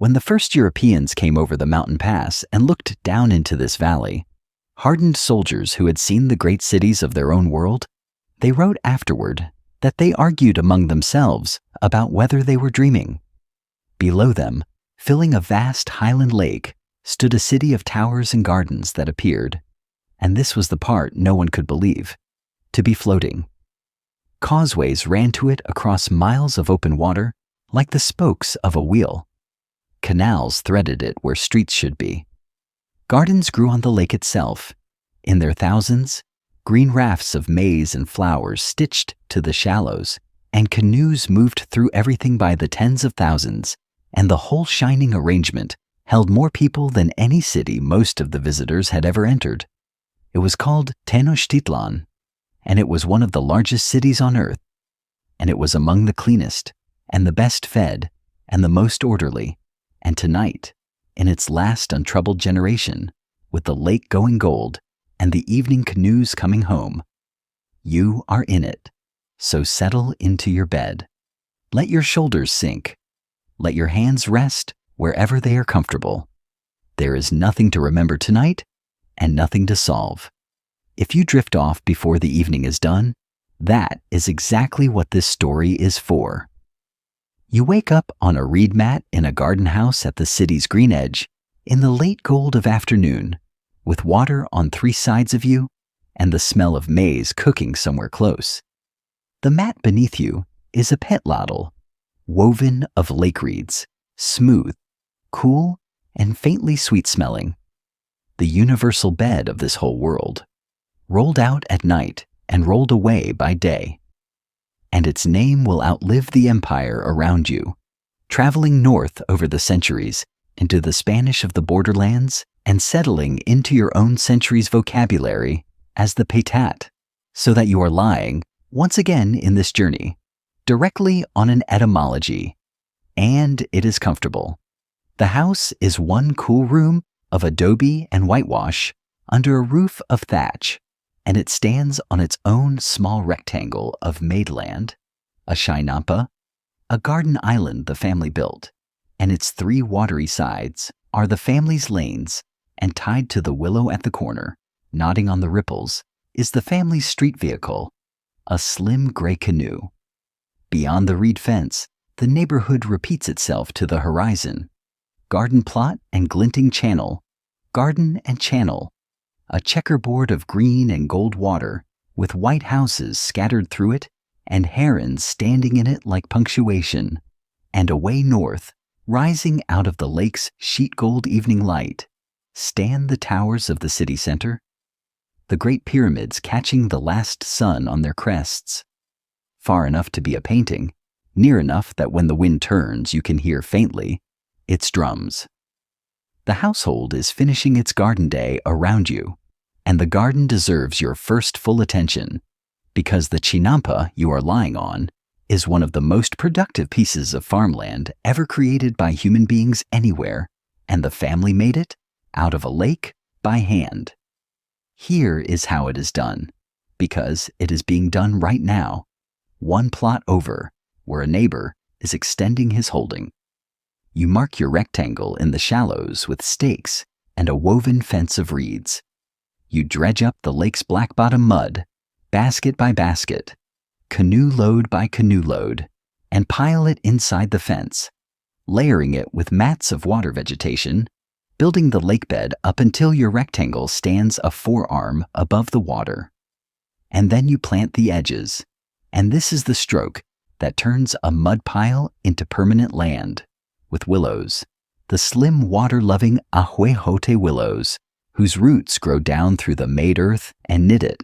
When the first Europeans came over the mountain pass and looked down into this valley, hardened soldiers who had seen the great cities of their own world, they wrote afterward that they argued among themselves about whether they were dreaming. Below them, filling a vast highland lake, stood a city of towers and gardens that appeared, and this was the part no one could believe, to be floating. Causeways ran to it across miles of open water like the spokes of a wheel. Canals threaded it where streets should be. Gardens grew on the lake itself, in their thousands, green rafts of maize and flowers stitched to the shallows, and canoes moved through everything by the tens of thousands, and the whole shining arrangement held more people than any city most of the visitors had ever entered. It was called Tenochtitlan, and it was one of the largest cities on earth, and it was among the cleanest, and the best fed, and the most orderly, and tonight, in its last untroubled generation, with the lake going gold, and the evening canoes coming home, you are in it, so settle into your bed. Let your shoulders sink. Let your hands rest wherever they are comfortable. There is nothing to remember tonight, and nothing to solve. If you drift off before the evening is done, that is exactly what this story is for. You wake up on a reed mat in a garden house at the city's green edge in the late gold of afternoon, with water on 3 sides of you and the smell of maize cooking somewhere close. The mat beneath you is a petlattle, woven of lake reeds, smooth, cool, and faintly sweet-smelling. The universal bed of this whole world, rolled out at night and rolled away by day. And its name will outlive the empire around you, traveling north over the centuries into the Spanish of the borderlands and settling into your own century's vocabulary as the petat, so that you are lying, once again in this journey, directly on an etymology, and it is comfortable. The house is one cool room of adobe and whitewash under a roof of thatch, and it stands on its own small rectangle of maidland, a shinampa, a garden island the family built, and its 3 watery sides are the family's lanes, and tied to the willow at the corner, nodding on the ripples, is the family's street vehicle, a slim gray canoe. Beyond the reed fence, the neighborhood repeats itself to the horizon. Garden plot and glinting channel, garden and channel, a checkerboard of green and gold water, with white houses scattered through it, and herons standing in it like punctuation, and away north, rising out of the lake's sheet gold evening light, stand the towers of the city center, the great pyramids catching the last sun on their crests, far enough to be a painting, near enough that when the wind turns you can hear faintly its drums. The household is finishing its garden day around you, and the garden deserves your first full attention, because the chinampa you are lying on is one of the most productive pieces of farmland ever created by human beings anywhere, and the family made it out of a lake by hand. Here is how it is done, because it is being done right now, one plot over, where a neighbor is extending his holding. You mark your rectangle in the shallows with stakes and a woven fence of reeds. You dredge up the lake's black bottom mud, basket by basket, canoe load by canoe load, and pile it inside the fence, layering it with mats of water vegetation, building the lake bed up until your rectangle stands a forearm above the water. And then you plant the edges, and this is the stroke that turns a mud pile into permanent land, with willows, the slim water-loving ahuejote willows, whose roots grow down through the made earth and knit it,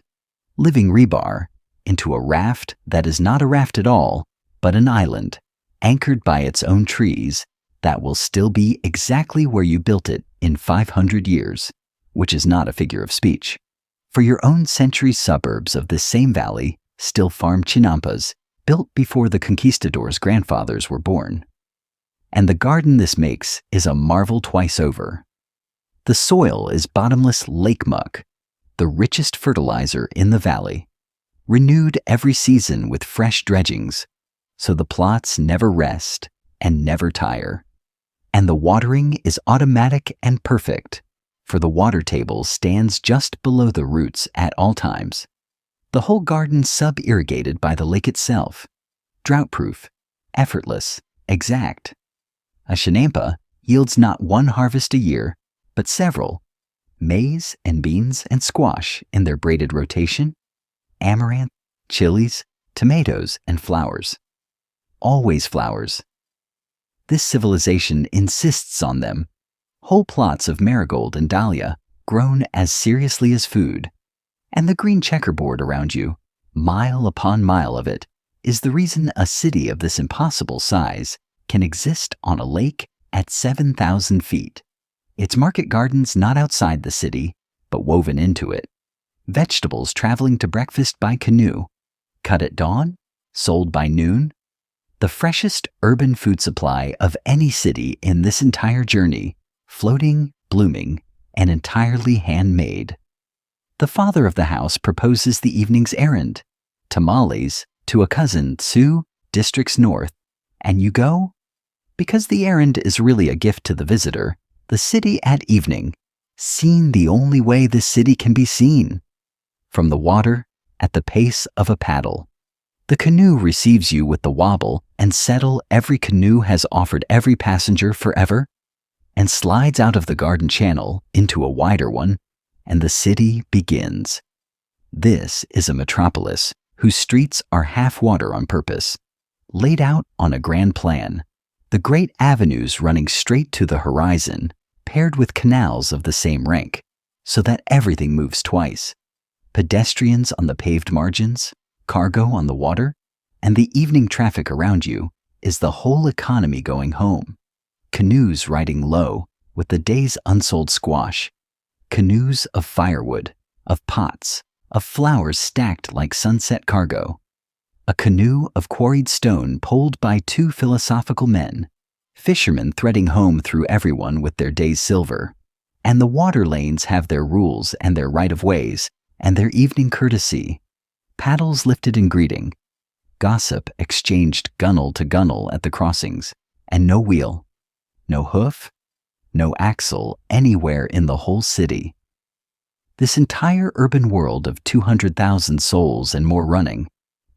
living rebar, into a raft that is not a raft at all, but an island, anchored by its own trees, that will still be exactly where you built it in 500 years, which is not a figure of speech. For your own century's suburbs of this same valley still farm chinampas, built before the conquistadors' grandfathers were born. And the garden this makes is a marvel twice over. The soil is bottomless lake muck, the richest fertilizer in the valley, renewed every season with fresh dredgings, so the plots never rest and never tire. And the watering is automatic and perfect, for the water table stands just below the roots at all times. The whole garden sub-irrigated by the lake itself, drought-proof, effortless, exact. A chinampa yields not one harvest a year, but several, maize and beans and squash in their braided rotation, amaranth, chilies, tomatoes, and flowers. Always flowers. This civilization insists on them. Whole plots of marigold and dahlia grown as seriously as food. And the green checkerboard around you, mile upon mile of it, is the reason a city of this impossible size can exist on a lake at 7,000 feet. Its market gardens not outside the city, but woven into it. Vegetables traveling to breakfast by canoe, cut at dawn, sold by noon. The freshest urban food supply of any city in this entire journey, floating, blooming, and entirely handmade. The father of the house proposes the evening's errand, tamales, to a cousin, Sioux, districts north, and you go? Because the errand is really a gift to the visitor, the city at evening, seen the only way this city can be seen. From the water, at the pace of a paddle. The canoe receives you with the wobble and settle every canoe has offered every passenger forever, and slides out of the garden channel into a wider one, and the city begins. This is a metropolis whose streets are half water on purpose, laid out on a grand plan, the great avenues running straight to the horizon, paired with canals of the same rank, so that everything moves twice. Pedestrians on the paved margins, cargo on the water, and the evening traffic around you is the whole economy going home. Canoes riding low with the day's unsold squash. Canoes of firewood, of pots, of flowers stacked like sunset cargo. A canoe of quarried stone poled by two philosophical men, fishermen threading home through everyone with their day's silver. And the water lanes have their rules and their right-of-ways and their evening courtesy. Paddles lifted in greeting. Gossip exchanged gunwale to gunwale at the crossings, and no wheel, no hoof, no axle anywhere in the whole city. This entire urban world of 200,000 souls and more running,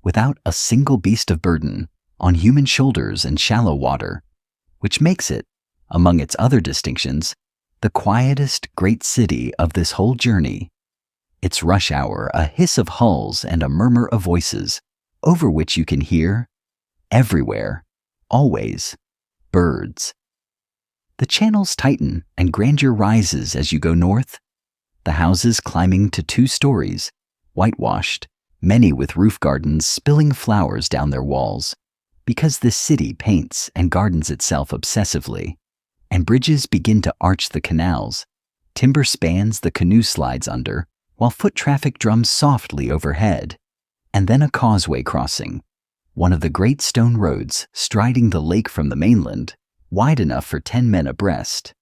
without a single beast of burden, on human shoulders and shallow water, which makes it, among its other distinctions, the quietest great city of this whole journey. Its rush hour a hiss of hulls and a murmur of voices, over which you can hear, everywhere, always, birds. The channels tighten and grandeur rises as you go north, the houses climbing to 2 stories, whitewashed, many with roof gardens spilling flowers down their walls, because this city paints and gardens itself obsessively, and bridges begin to arch the canals, timber spans the canoe slides under, while foot traffic drums softly overhead, and then a causeway crossing, one of the great stone roads striding the lake from the mainland, wide enough for 10 men abreast,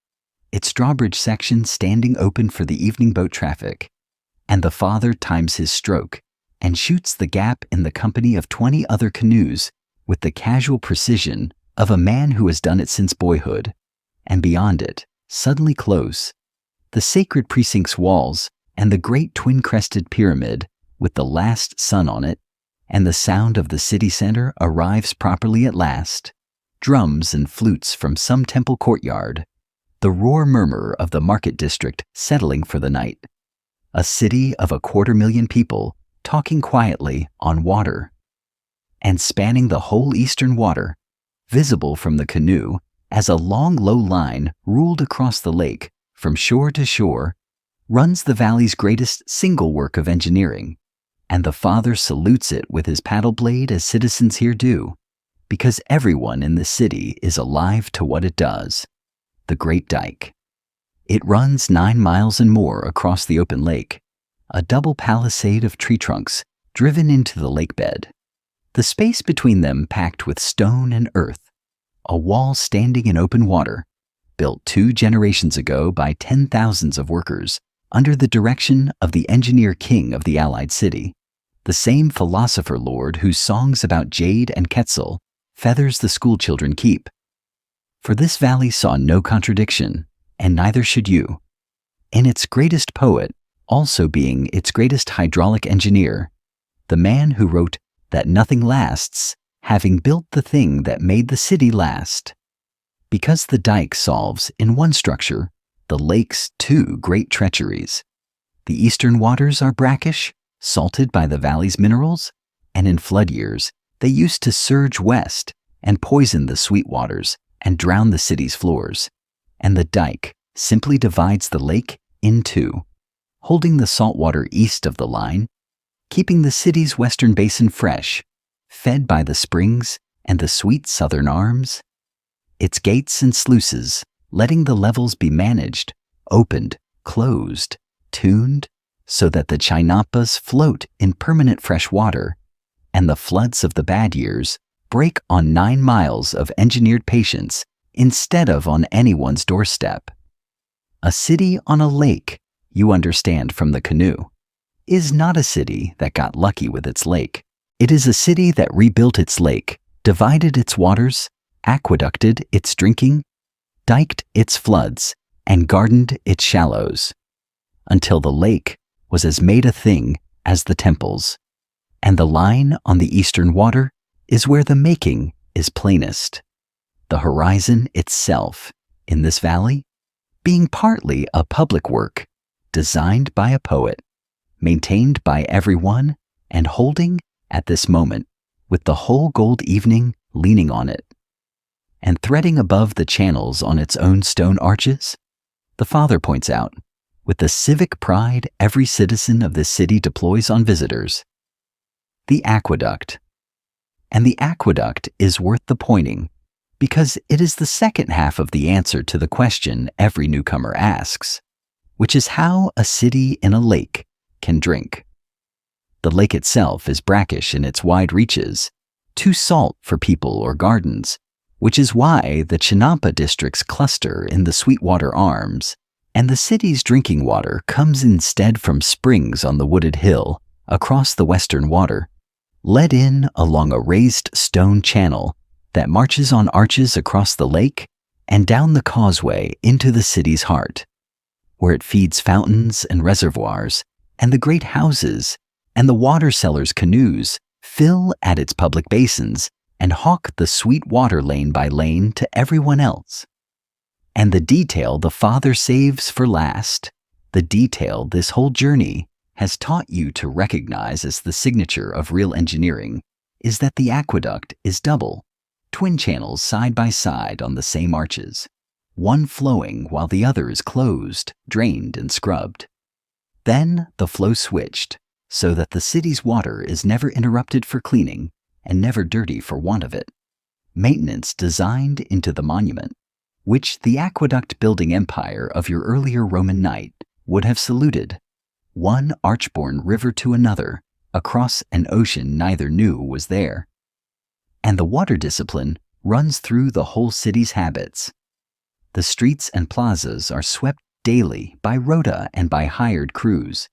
its drawbridge section standing open for the evening boat traffic, and the father times his stroke and shoots the gap in the company of 20 other canoes with the casual precision of a man who has done it since boyhood, and beyond it, suddenly close, the sacred precinct's walls and the great twin-crested pyramid with the last sun on it, and the sound of the city center arrives properly at last, drums and flutes from some temple courtyard, the roar murmur of the market district settling for the night, a city of 250,000 people talking quietly on water, and spanning the whole eastern water, visible from the canoe as a long low line ruled across the lake from shore to shore, runs the valley's greatest single work of engineering, and the father salutes it with his paddle blade as citizens here do, because everyone in the city is alive to what it does. The Great Dike. It runs 9 miles and more across the open lake, a double palisade of tree trunks driven into the lake bed, the space between them packed with stone and earth, a wall standing in open water, built 2 generations ago by 10,000s of workers, under the direction of the engineer king of the allied city, the same philosopher lord whose songs about jade and quetzal feathers the schoolchildren keep. For this valley saw no contradiction, and neither should you. In its greatest poet, also being its greatest hydraulic engineer, the man who wrote that nothing lasts, having built the thing that made the city last. Because the dike solves, in one structure, the lake's two great treacheries. The eastern waters are brackish, salted by the valley's minerals, and in flood years, they used to surge west and poison the sweet waters and drown the city's floors. And the dike simply divides the lake in two, holding the salt water east of the line, keeping the city's western basin fresh, fed by the springs and the sweet southern arms. Its gates and sluices, letting the levels be managed, opened, closed, tuned, so that the chinampas float in permanent fresh water, and the floods of the bad years break on 9 miles of engineered patience instead of on anyone's doorstep. A city on a lake, you understand from the canoe, is not a city that got lucky with its lake. It is a city that rebuilt its lake, divided its waters, aqueducted its drinking, diked its floods, and gardened its shallows, until the lake was as made a thing as the temples, and the line on the eastern water is where the making is plainest. The horizon itself, in this valley, being partly a public work, designed by a poet, maintained by everyone, and holding, at this moment, with the whole gold evening leaning on it, and threading above the channels on its own stone arches, the father points out, with the civic pride every citizen of this city deploys on visitors, the aqueduct. And the aqueduct is worth the pointing, because it is the second half of the answer to the question every newcomer asks, which is how a city in a lake can drink. The lake itself is brackish in its wide reaches, too salt for people or gardens, which is why the Chinampa districts cluster in the Sweetwater Arms, and the city's drinking water comes instead from springs on the wooded hill across the western water, led in along a raised stone channel that marches on arches across the lake and down the causeway into the city's heart, where it feeds fountains and reservoirs, and the great houses and the water sellers' canoes fill at its public basins and hawk the sweet water lane by lane to everyone else. And the detail the Father saves for last, the detail this whole journey has taught you to recognize as the signature of real engineering, is that the aqueduct is double, twin channels side by side on the same arches, one flowing while the other is closed, drained, and scrubbed. Then the flow switched, so that the city's water is never interrupted for cleaning and never dirty for want of it. Maintenance designed into the monument, which the aqueduct-building empire of your earlier Roman night would have saluted, one arch-born river to another, across an ocean neither knew was there. And the water discipline runs through the whole city's habits. The streets and plazas are swept daily by rota and by hired crews,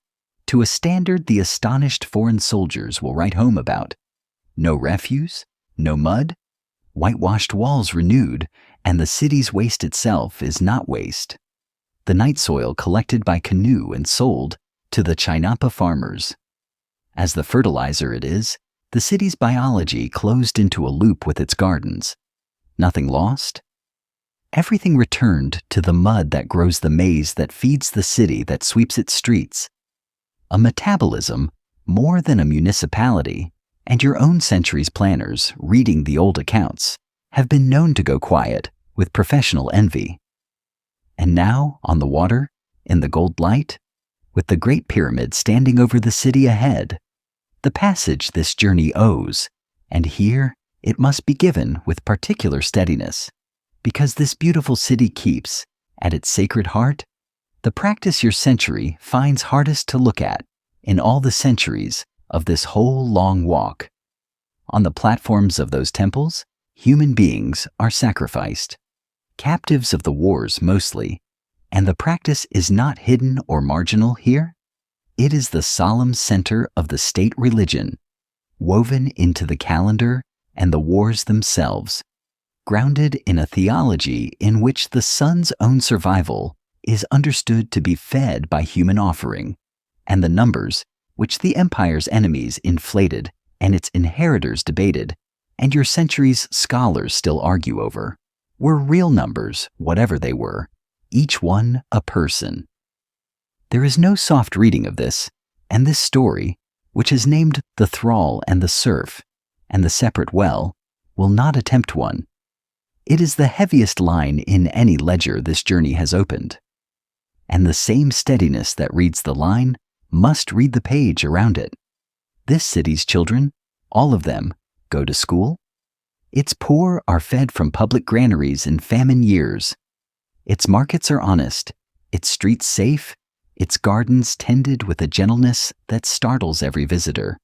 to a standard the astonished foreign soldiers will write home about. No refuse, no mud, whitewashed walls renewed, and the city's waste itself is not waste. The night soil collected by canoe and sold to the Chinampa farmers. As the fertilizer it is, the city's biology closed into a loop with its gardens. Nothing lost. Everything returned to the mud that grows the maize that feeds the city that sweeps its streets. A metabolism more than a municipality, and your own century's planners, reading the old accounts, have been known to go quiet with professional envy. And now, on the water, in the gold light, with the Great Pyramid standing over the city ahead, the passage this journey owes, and here it must be given with particular steadiness, because this beautiful city keeps, at its sacred heart, the practice your century finds hardest to look at in all the centuries of this whole long walk. On the platforms of those temples, human beings are sacrificed, captives of the wars mostly, and the practice is not hidden or marginal here. It is the solemn center of the state religion, woven into the calendar and the wars themselves, grounded in a theology in which the sun's own survival is understood to be fed by human offering, and the numbers, which the empire's enemies inflated and its inheritors debated, and your century's scholars still argue over, were real numbers, whatever they were, each one a person. There is no soft reading of this, and this story, which is named The Thrall and the Serf, and the Separate Well, will not attempt one. It is the heaviest line in any ledger this journey has opened. And the same steadiness that reads the line must read the page around it. This city's children, all of them, go to school. Its poor are fed from public granaries in famine years. Its markets are honest, its streets safe, its gardens tended with a gentleness that startles every visitor.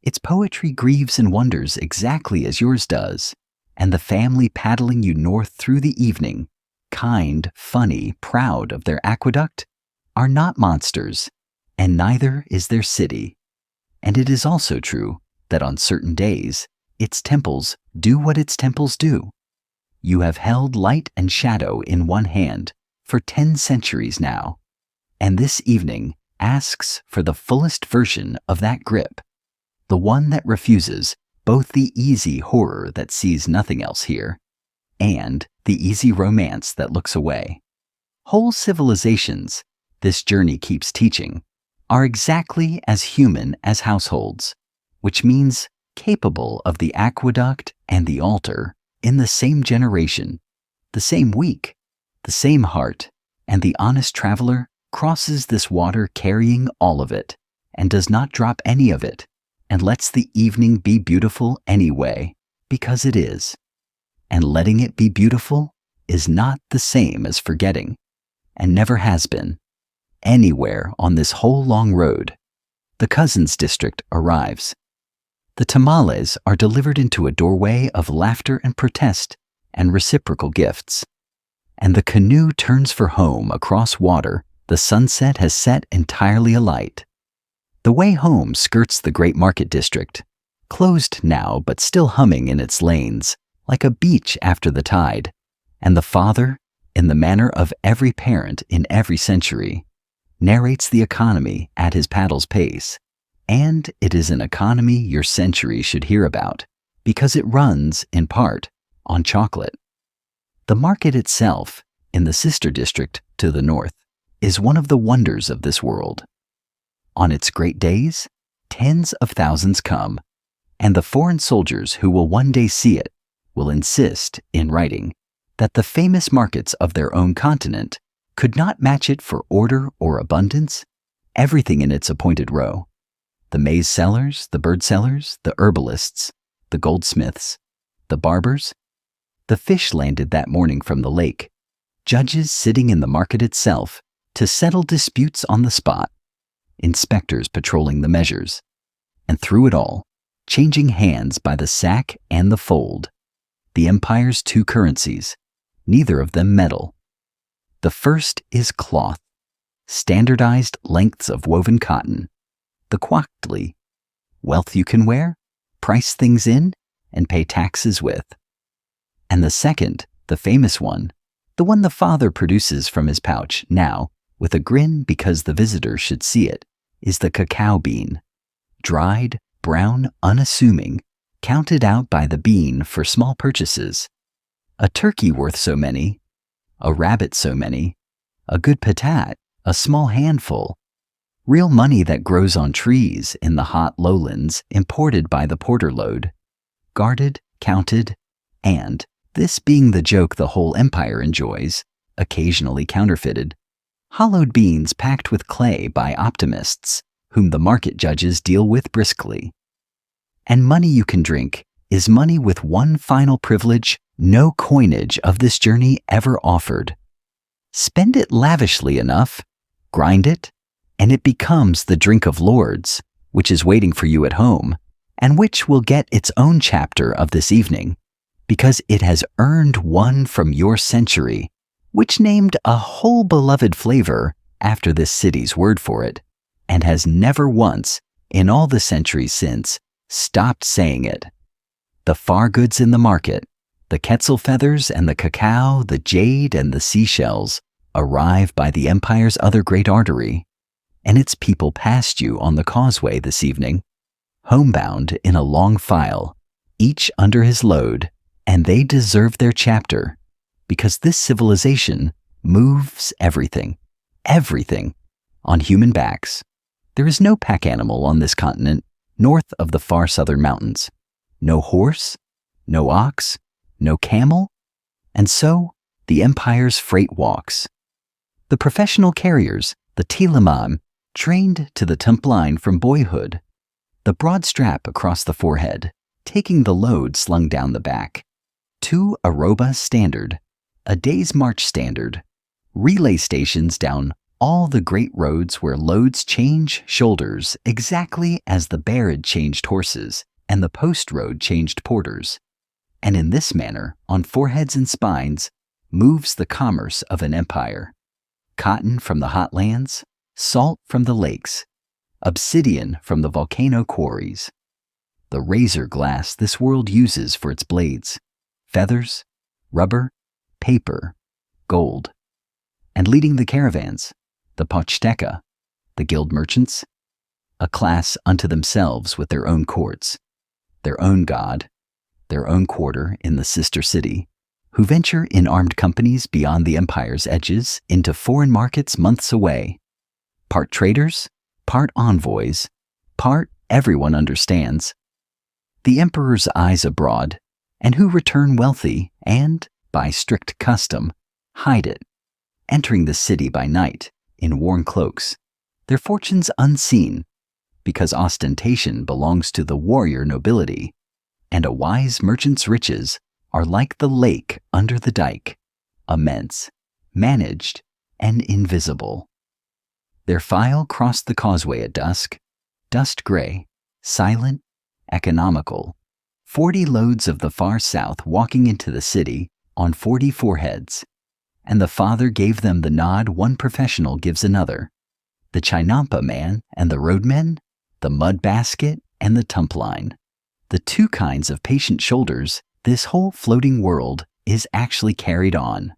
Its poetry grieves and wonders exactly as yours does, and the family paddling you north through the evening, kind, funny, proud of their aqueduct, are not monsters, and neither is their city. And it is also true that on certain days, its temples do what its temples do. You have held light and shadow in one hand for 10 centuries now, and this evening asks for the fullest version of that grip, the one that refuses both the easy horror that sees nothing else here, and the easy romance that looks away. Whole civilizations, this journey keeps teaching, are exactly as human as households, which means capable of the aqueduct and the altar in the same generation, the same week, the same heart, and the honest traveler crosses this water carrying all of it, and does not drop any of it, and lets the evening be beautiful anyway, because it is. And letting it be beautiful is not the same as forgetting, and never has been. Anywhere on this whole long road, the Cousins District arrives. The tamales are delivered into a doorway of laughter and protest and reciprocal gifts. And the canoe turns for home across water the sunset has set entirely alight. The way home skirts the great market district, closed now but still humming in its lanes, like a beach after the tide, and the father, in the manner of every parent in every century, narrates the economy at his paddle's pace. And it is an economy your century should hear about, because it runs, in part, on chocolate. The market itself, in the sister district to the north, is one of the wonders of this world. On its great days, tens of thousands come, and the foreign soldiers who will one day see it will insist, in writing, that the famous markets of their own continent could not match it for order or abundance, everything in its appointed row. The maize sellers, the bird sellers, the herbalists, the goldsmiths, the barbers, the fish landed that morning from the lake, judges sitting in the market itself to settle disputes on the spot, inspectors patrolling the measures, and through it all, changing hands by the sack and the fold, the empire's two currencies, neither of them metal. The first is cloth, standardized lengths of woven cotton, the quachtly, wealth you can wear, price things in, and pay taxes with. And the second, the famous one, the one the father produces from his pouch now, with a grin because the visitor should see it, is the cacao bean, dried, brown, unassuming, counted out by the bean for small purchases. A turkey worth so many, a rabbit so many, a good patat, a small handful. Real money that grows on trees in the hot lowlands imported by the porter load, guarded, counted, and, this being the joke the whole empire enjoys, occasionally counterfeited, hollowed beans packed with clay by optimists, whom the market judges deal with briskly. And money you can drink is money with one final privilege no coinage of this journey ever offered. Spend it lavishly enough, grind it, and it becomes the drink of lords, which is waiting for you at home, and which will get its own chapter of this evening, because it has earned one from your century, which named a whole beloved flavor after this city's word for it, and has never once, in all the centuries since, stopped saying it. The far goods in the market, The quetzal feathers and the cacao, the jade and the seashells arrive by the empire's other great artery, and its people passed you on the causeway this evening, homebound in a long file, each under his load, and they deserve their chapter, because this civilization moves everything, on human backs. There is no pack animal on this continent north of the far southern mountains. No horse, no ox, no camel, and so the empire's freight walks. The professional carriers, the tilamam, trained to the tump line from boyhood, the broad strap across the forehead, taking the load slung down the back. 2 arroba standard, a day's march standard, relay stations down all the great roads where loads change shoulders exactly as the barrage changed horses and the post road changed porters. And in this manner, on foreheads and spines, moves the commerce of an empire. Cotton from the hot lands, salt from the lakes, obsidian from the volcano quarries. The razor glass this world uses for its blades, feathers, rubber, paper, gold. And leading the caravans, the pochteka, the guild merchants, a class unto themselves with their own courts, their own god, their own quarter in the sister city, who venture in armed companies beyond the empire's edges into foreign markets months away. Part traders, part envoys, part everyone understands. The emperor's eyes abroad, and who return wealthy and, by strict custom, hide it, entering the city by night in worn cloaks, their fortunes unseen, because ostentation belongs to the warrior nobility, and a wise merchant's riches are like the lake under the dike, immense, managed, and invisible. Their file crossed the causeway at dusk, dust gray, silent, economical, 40 loads of the far south walking into the city on 40 foreheads, and the father gave them the nod one professional gives another, the chinampa man and the roadmen, the mud basket and the tump line, the 2 kinds of patient shoulders this whole floating world is actually carried on.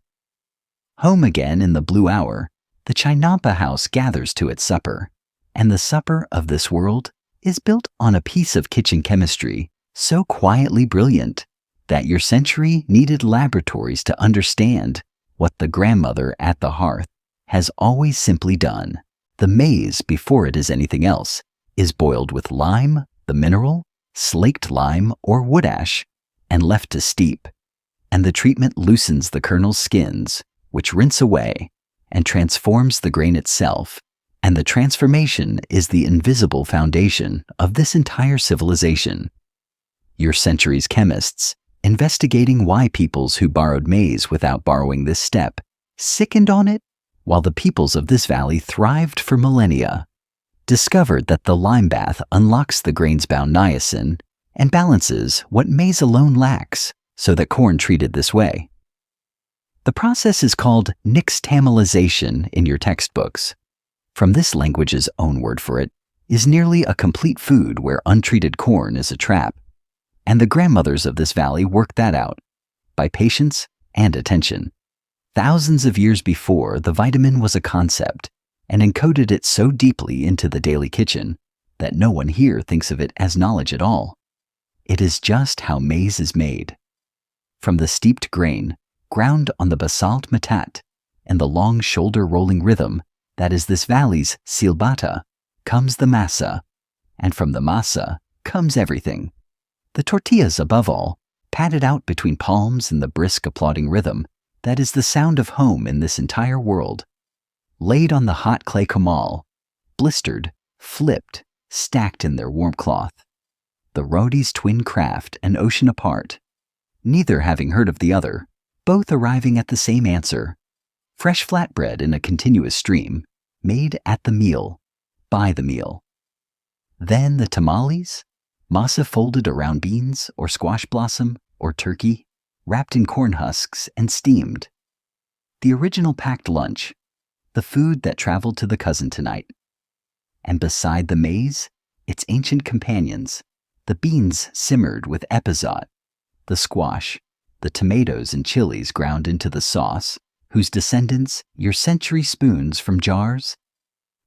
Home again in the blue hour, the chinampa house gathers to its supper, and the supper of this world is built on a piece of kitchen chemistry so quietly brilliant that your century needed laboratories to understand what the grandmother at the hearth has always simply done. The maize, before it is anything else, is boiled with lime, the mineral, slaked lime or wood ash, and left to steep, and the treatment loosens the kernel's skins, which rinse away, and transforms the grain itself, and the transformation is the invisible foundation of this entire civilization. Your century's chemists, investigating why peoples who borrowed maize without borrowing this step, sickened on it, while the peoples of this valley thrived for millennia, discovered that the lime bath unlocks the grain's bound niacin and balances what maize alone lacks, so that corn treated this way. The process is called nixtamalization in your textbooks. From this language's own word for it, is nearly a complete food where untreated corn is a trap. And the grandmothers of this valley worked that out, by patience and attention. Thousands of years before, the vitamin was a concept, and encoded it so deeply into the daily kitchen that no one here thinks of it as knowledge at all. It is just how maize is made. From the steeped grain, ground on the basalt matat, and the long shoulder-rolling rhythm that is this valley's silbata, comes the masa, and from the masa comes everything. The tortillas, above all, patted out between palms in the brisk applauding rhythm that is the sound of home in this entire world. Laid on the hot clay comal, blistered, flipped, stacked in their warm cloth. The roadies' twin craft an ocean apart, neither having heard of the other, both arriving at the same answer. Fresh flatbread in a continuous stream, made at the meal, by the meal. Then the tamales, masa folded around beans or squash blossom or turkey, wrapped in corn husks and steamed. The original packed lunch, the food that traveled to the cousin tonight. And beside the maize, its ancient companions, the beans simmered with epizot, the squash, the tomatoes and chilies ground into the sauce, whose descendants your century spoons from jars,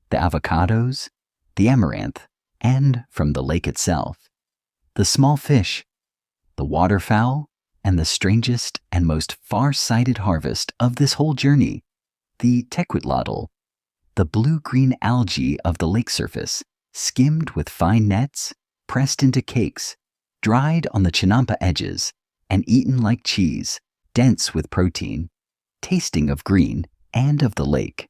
the avocados, the amaranth, and from the lake itself, the small fish, the waterfowl, and the strangest and most far-sighted harvest of this whole journey, the tequitlatl, the blue-green algae of the lake surface, skimmed with fine nets, pressed into cakes, dried on the chinampa edges, and eaten like cheese, dense with protein, tasting of green and of the lake.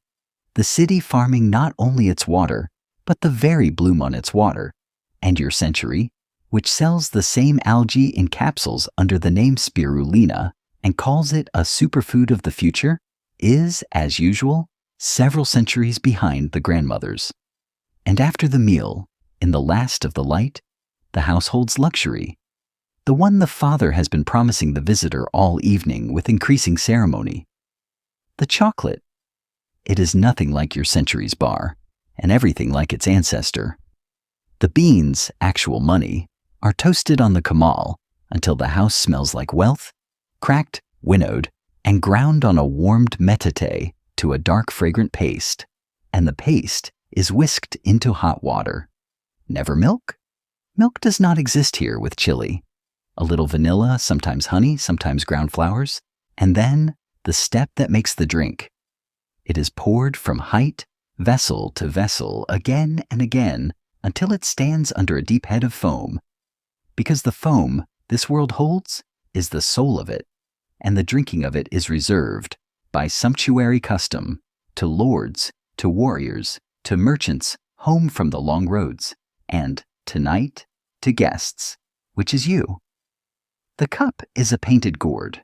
The city farming not only its water, but the very bloom on its water, and your century, which sells the same algae in capsules under the name spirulina and calls it a superfood of the future, is, as usual, several centuries behind the grandmothers. And after the meal, in the last of the light, the household's luxury, the one the father has been promising the visitor all evening with increasing ceremony, the chocolate. It is nothing like your century's bar, and everything like its ancestor. The beans, actual money, are toasted on the camal until the house smells like wealth, cracked, winnowed, and ground on a warmed metate to a dark fragrant paste, and the paste is whisked into hot water. Never milk? Milk does not exist here with chili. A little vanilla, sometimes honey, sometimes ground flowers, and then the step that makes the drink. It is poured from height, vessel to vessel, again and again, until it stands under a deep head of foam. Because the foam this world holds is the soul of it, and the drinking of it is reserved, by sumptuary custom, to lords, to warriors, to merchants home from the long roads, and, tonight, to guests, which is you. The cup is a painted gourd.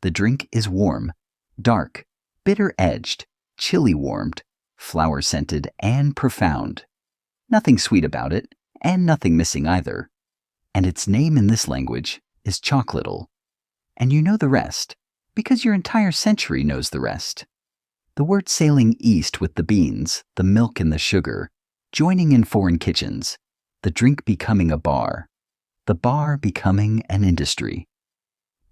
The drink is warm, dark, bitter-edged, chili-warmed, flower-scented, and profound. Nothing sweet about it, and nothing missing either. And its name in this language is chocolatl. And you know the rest, because your entire century knows the rest. The word sailing east with the beans, the milk and the sugar, joining in foreign kitchens, the drink becoming a bar, the bar becoming an industry,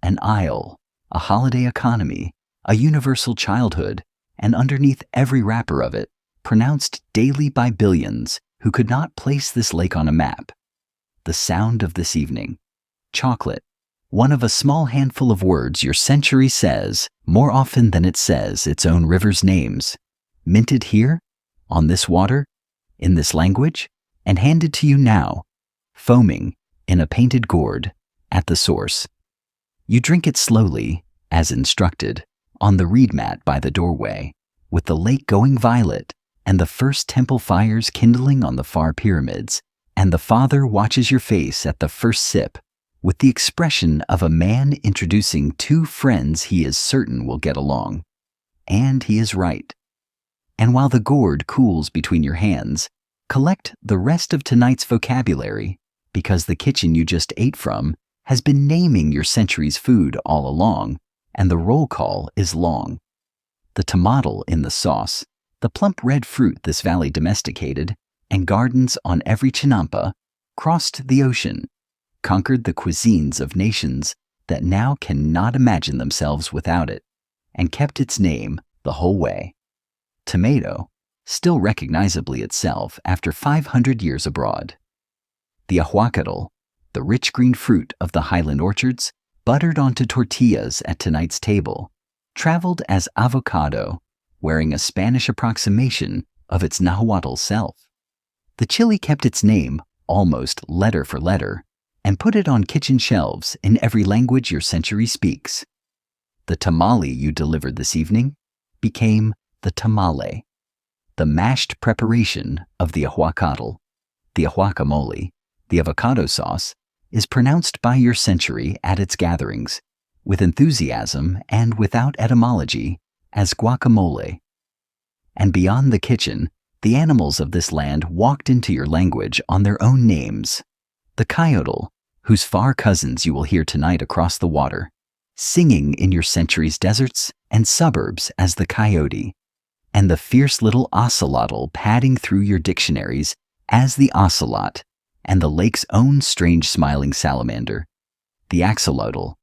an isle, a holiday economy, a universal childhood, and underneath every wrapper of it, pronounced daily by billions who could not place this lake on a map. The sound of this evening, chocolate, one of a small handful of words your century says more often than it says its own river's names, minted here, on this water, in this language, and handed to you now, foaming in a painted gourd at the source. You drink it slowly, as instructed, on the reed mat by the doorway, with the lake going violet and the first temple fires kindling on the far pyramids, and the father watches your face at the first sip with the expression of a man introducing two friends he is certain will get along. And he is right. And while the gourd cools between your hands, collect the rest of tonight's vocabulary, because the kitchen you just ate from has been naming your century's food all along, and the roll call is long. The tomato in the sauce, the plump red fruit this valley domesticated, and gardens on every chinampa, crossed the ocean, conquered the cuisines of nations that now cannot imagine themselves without it, and kept its name the whole way. Tomato, still recognizably itself after 500 years abroad. The ahuacatl, the rich green fruit of the highland orchards, buttered onto tortillas at tonight's table, traveled as avocado, wearing a Spanish approximation of its Nahuatl self. The chili kept its name almost letter for letter, and put it on kitchen shelves in every language your century speaks. The tamale you delivered this evening became the tamale, the mashed preparation of the ahuacatl. The ahuacamole, the avocado sauce, is pronounced by your century at its gatherings, with enthusiasm and without etymology, as guacamole. And beyond the kitchen, the animals of this land walked into your language on their own names. The coyote, whose far cousins you will hear tonight across the water, singing in your century's deserts and suburbs as the coyote, and the fierce little ocelotl padding through your dictionaries as the ocelot, and the lake's own strange smiling salamander, the axolotl,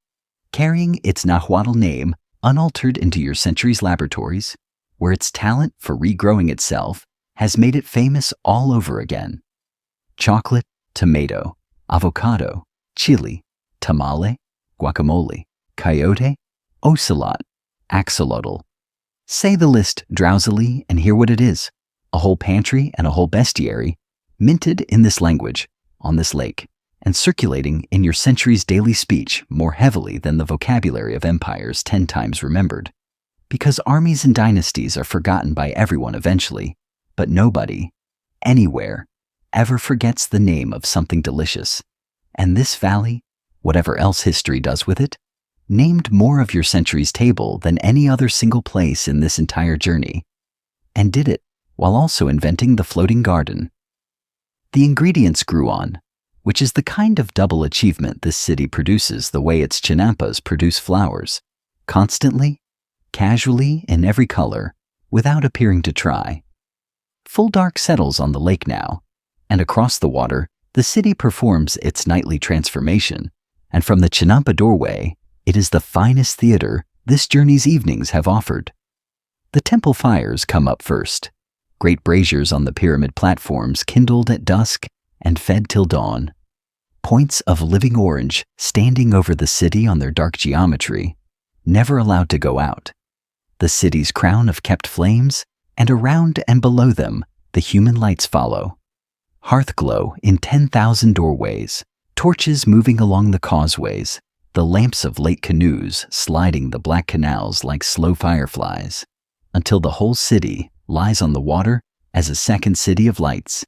carrying its Nahuatl name unaltered into your century's laboratories, where its talent for regrowing itself has made it famous all over again. Chocolate, tomato, avocado, chili, tamale, guacamole, coyote, ocelot, axolotl. Say the list drowsily and hear what it is. A whole pantry and a whole bestiary, minted in this language, on this lake, and circulating in your century's daily speech more heavily than the vocabulary of empires 10 times remembered. Because armies and dynasties are forgotten by everyone eventually, but nobody, anywhere, ever forgets the name of something delicious. And this valley, whatever else history does with it, named more of your century's table than any other single place in this entire journey, and did it while also inventing the floating garden. The ingredients grew on, which is the kind of double achievement this city produces the way its chinampas produce flowers, constantly, casually, in every color, without appearing to try. Full dark settles on the lake now, and across the water, the city performs its nightly transformation, and from the chinampa doorway, it is the finest theater this journey's evenings have offered. The temple fires come up first, great braziers on the pyramid platforms kindled at dusk and fed till dawn. Points of living orange standing over the city on their dark geometry, never allowed to go out. The city's crown of kept flames, and around and below them, the human lights follow. Hearth glow in 10,000 doorways, torches moving along the causeways, the lamps of lake canoes sliding the black canals like slow fireflies, until the whole city lies on the water as a second city of lights,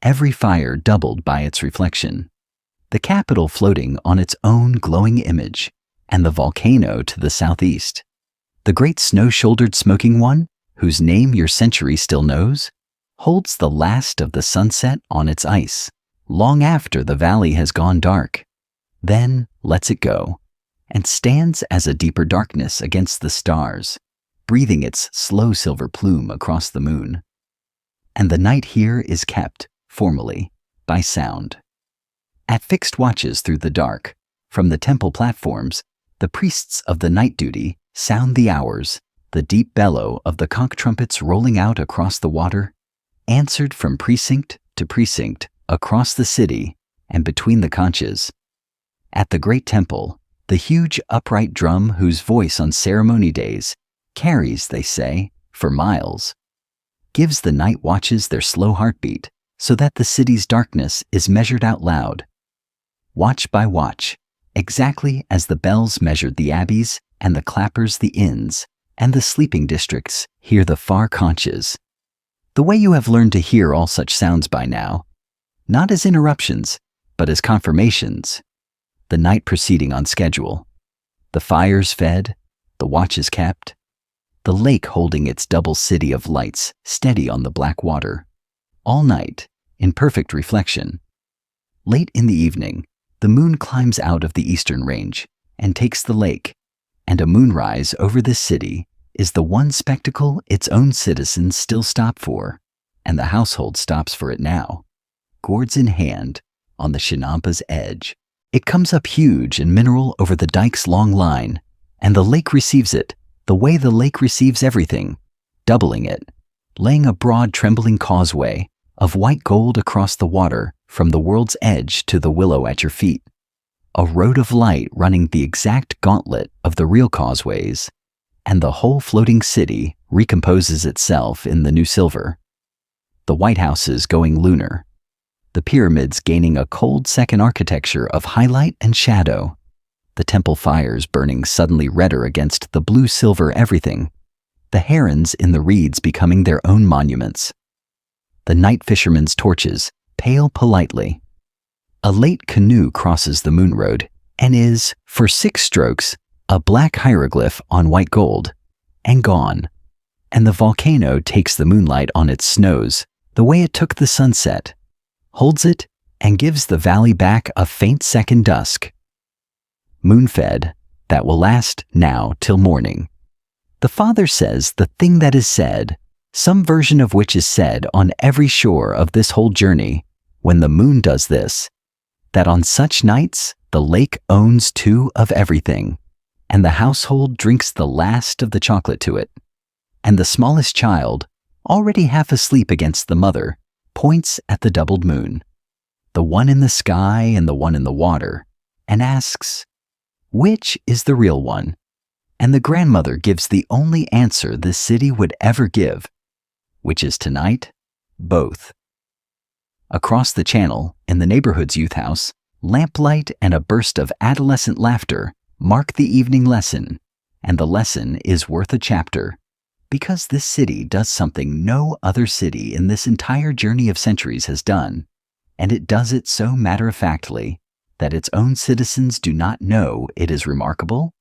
every fire doubled by its reflection, the capital floating on its own glowing image, and the volcano to the southeast. The great snow-shouldered smoking one, whose name your century still knows, holds the last of the sunset on its ice, long after the valley has gone dark, then lets it go, and stands as a deeper darkness against the stars, breathing its slow silver plume across the moon. And the night here is kept, formally, by sound. At fixed watches through the dark, from the temple platforms, the priests of the night duty sound the hours, the deep bellow of the conch trumpets rolling out across the water, answered from precinct to precinct across the city and between the conches. At the great temple, the huge upright drum whose voice on ceremony days carries, they say, for miles, gives the night watches their slow heartbeat so that the city's darkness is measured out loud, watch by watch, exactly as the bells measured the abbeys and the clappers the inns, and the sleeping districts hear the far conches. The way you have learned to hear all such sounds by now, not as interruptions, but as confirmations. The night proceeding on schedule, the fires fed, the watches kept, the lake holding its double city of lights steady on the black water, all night, in perfect reflection. Late in the evening, the moon climbs out of the eastern range and takes the lake, and a moonrise over this city is the one spectacle its own citizens still stop for, and the household stops for it now, gourds in hand, on the Chinampa's edge. It comes up huge and mineral over the dike's long line, and the lake receives it the way the lake receives everything, doubling it, laying a broad trembling causeway of white gold across the water from the world's edge to the willow at your feet, a road of light running the exact gauntlet of the real causeways, and the whole floating city recomposes itself in the new silver. The White Houses going lunar, the pyramids gaining a cold second architecture of highlight and shadow, the temple fires burning suddenly redder against the blue-silver everything, the herons in the reeds becoming their own monuments, the night fishermen's torches pale politely. A late canoe crosses the moon road and is, for 6 strokes, a black hieroglyph on white gold, and gone, and the volcano takes the moonlight on its snows the way it took the sunset, holds it, and gives the valley back a faint second dusk. Moon-fed, that will last now till morning. The Father says the thing that is said, some version of which is said on every shore of this whole journey, when the moon does this, that on such nights the lake owns 2 of everything, and the household drinks the last of the chocolate to it. And the smallest child, already half asleep against the mother, points at the doubled moon, the one in the sky and the one in the water, and asks, "Which is the real one?" And the grandmother gives the only answer this city would ever give, which is tonight, both. Across the channel, in the neighborhood's youth house, lamplight and a burst of adolescent laughter mark the evening lesson, and the lesson is worth a chapter, because this city does something no other city in this entire journey of centuries has done, and it does it so matter-of-factly that its own citizens do not know it is remarkable.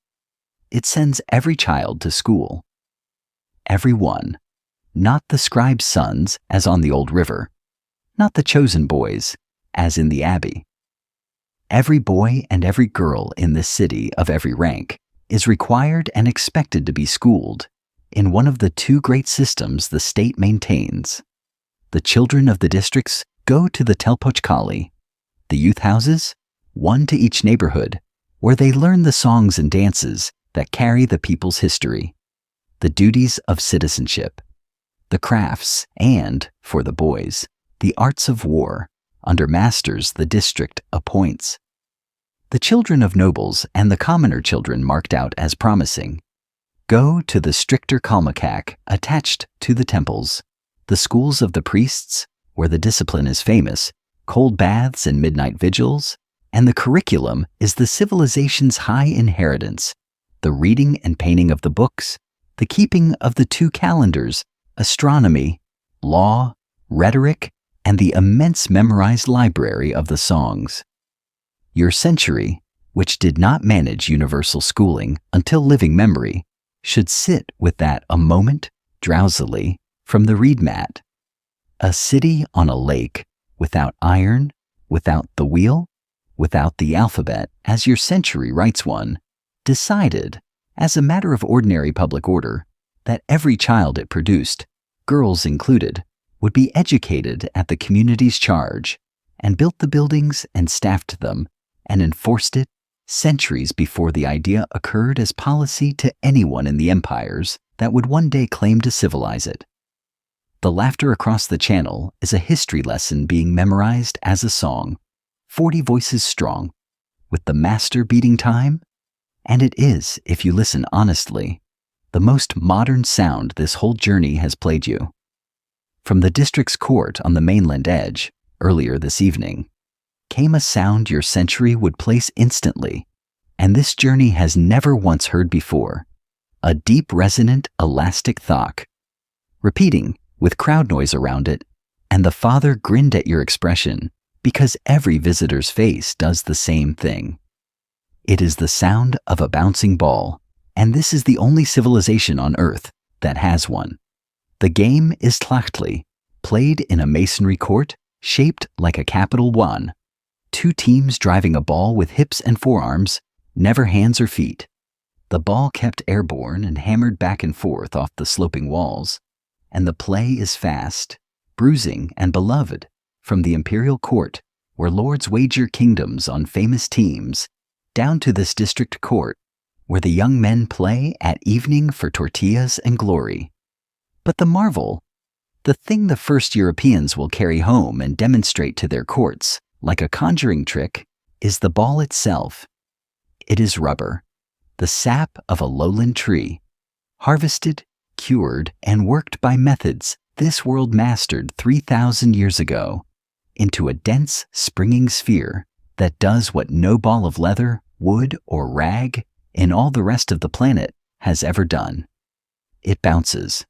It sends every child to school. Every one, not the scribe's sons, as on the old river, not the chosen boys, as in the abbey. Every boy and every girl in this city of every rank is required and expected to be schooled in one of the two great systems the state maintains. The children of the districts go to the Telpochkali, the youth houses, one to each neighborhood, where they learn the songs and dances that carry the people's history, the duties of citizenship, the crafts, and, for the boys, the arts of war, under masters the district appoints. The children of nobles and the commoner children marked out as promising go to the stricter Kalmakak attached to the temples, the schools of the priests, where the discipline is famous, cold baths and midnight vigils, and the curriculum is the civilization's high inheritance, the reading and painting of the books, the keeping of the two calendars, astronomy, law, rhetoric, and the immense memorized library of the songs. Your century, which did not manage universal schooling until living memory, should sit with that a moment, drowsily, from the reed mat. A city on a lake, without iron, without the wheel, without the alphabet, as your century writes one, decided, as a matter of ordinary public order, that every child it produced, girls included, would be educated at the community's charge, and built the buildings and staffed them, and enforced it centuries before the idea occurred as policy to anyone in the empires that would one day claim to civilize it. The laughter across the channel is a history lesson being memorized as a song, 40 voices strong, with the master beating time, and it is, if you listen honestly, the most modern sound this whole journey has played you. From the district's court on the mainland edge, earlier this evening, came a sound your century would place instantly, and this journey has never once heard before, a deep resonant elastic thok, repeating with crowd noise around it, and the father grinned at your expression because every visitor's face does the same thing. It is the sound of a bouncing ball, and this is the only civilization on earth that has one. The game is tlachtli, played in a masonry court shaped like a capital one. Two teams driving a ball with hips and forearms, never hands or feet. The ball kept airborne and hammered back and forth off the sloping walls, and the play is fast, bruising, and beloved from the imperial court, where lords wager kingdoms on famous teams, down to this district court, where the young men play at evening for tortillas and glory. But the marvel, the thing the first Europeans will carry home and demonstrate to their courts, like a conjuring trick, is the ball itself. It is rubber, the sap of a lowland tree, harvested, cured, and worked by methods this world mastered 3,000 years ago, into a dense, springing sphere that does what no ball of leather, wood, or rag in all the rest of the planet has ever done. It bounces,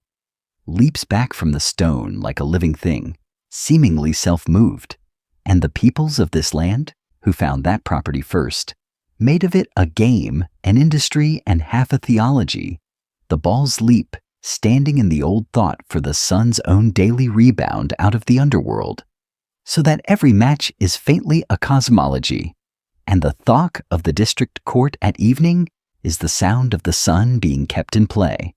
leaps back from the stone like a living thing, seemingly self-moved, and the peoples of this land, who found that property first, made of it a game, an industry, and half a theology. The balls leap, standing in the old thought for the sun's own daily rebound out of the underworld, so that every match is faintly a cosmology, and the thok of the district court at evening is the sound of the sun being kept in play.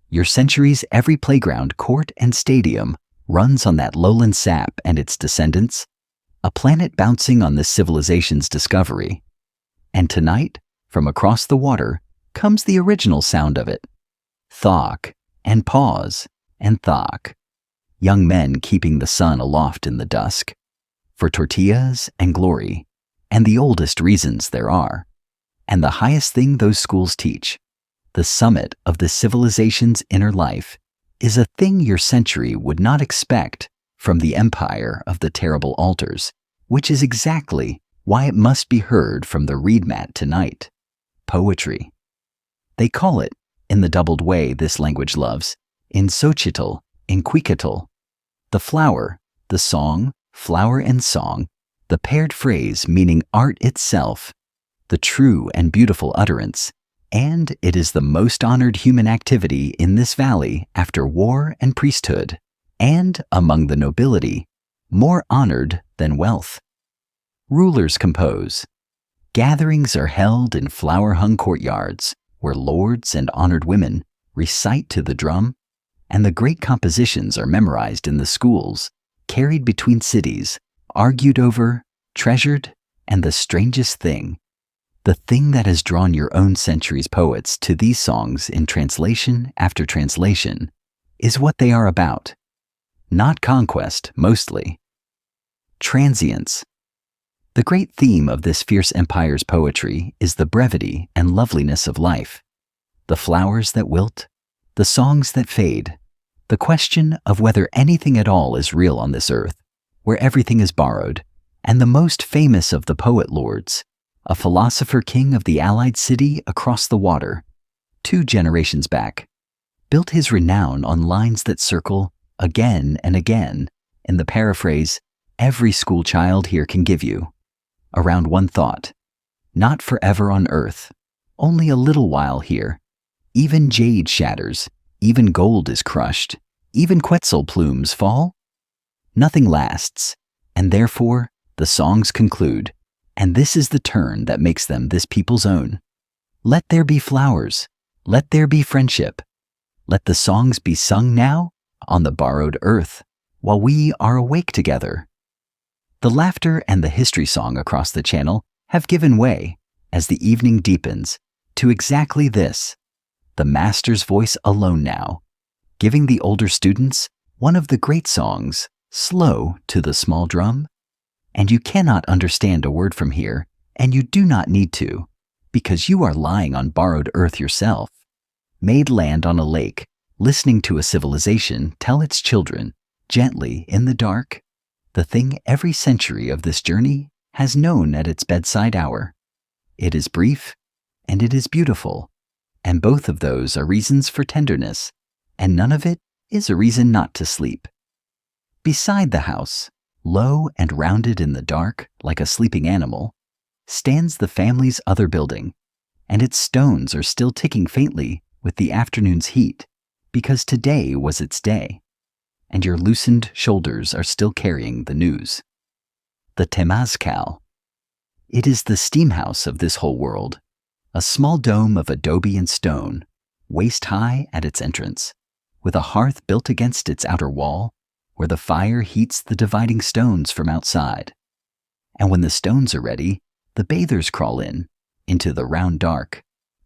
Your century's every playground, court, and stadium runs on that lowland sap and its descendants, a planet bouncing on this civilization's discovery. And tonight, from across the water comes the original sound of it. Thok, and pause, and thok. Young men keeping the sun aloft in the dusk. For tortillas and glory, and the oldest reasons there are. And the highest thing those schools teach, the summit of the civilization's inner life, is a thing your century would not expect from the empire of the terrible altars, which is exactly why it must be heard from the reed mat tonight. Poetry. They call it, in the doubled way this language loves, in Xochitl, in Quetzalcoatl, the flower, the song, flower and song, the paired phrase meaning art itself, the true and beautiful utterance, and it is the most honored human activity in this valley after war and priesthood, and among the nobility, more honored than wealth. Rulers compose. Gatherings are held in flower-hung courtyards, where lords and honored women recite to the drum, and the great compositions are memorized in the schools, carried between cities, argued over, treasured, and the strangest thing, the thing that has drawn your own century's poets to these songs in translation after translation, is what they are about. Not conquest, mostly. Transience. The great theme of this fierce empire's poetry is the brevity and loveliness of life, the flowers that wilt, the songs that fade, the question of whether anything at all is real on this earth, where everything is borrowed, and the most famous of the poet lords, a philosopher king of the allied city across the water, 2 generations back, built his renown on lines that circle again and again in the paraphrase every school child here can give you, around one thought: not forever on earth, only a little while here. Even jade shatters, even gold is crushed, even Quetzal plumes fall. Nothing lasts, and therefore the songs conclude, and this is the turn that makes them this people's own. Let there be flowers, let there be friendship. Let the songs be sung now on the borrowed earth, while we are awake together. The laughter and the history song across the channel have given way, as the evening deepens, to exactly this, the master's voice alone now, giving the older students one of the great songs, slow to the small drum. And you cannot understand a word from here, and you do not need to, because you are lying on borrowed earth yourself, made land on a lake, listening to a civilization tell its children, gently in the dark, the thing every century of this journey has known at its bedside hour. It is brief, and it is beautiful, and both of those are reasons for tenderness, and none of it is a reason not to sleep. Beside the house, low and rounded in the dark like a sleeping animal, stands the family's other building, and its stones are still ticking faintly with the afternoon's heat, because today was its day, and your loosened shoulders are still carrying the news. The temazcal. It is the steam house of this whole world, a small dome of adobe and stone, waist high at its entrance, with a hearth built against its outer wall, where the fire heats the dividing stones from outside. And when the stones are ready, the bathers crawl into the round dark,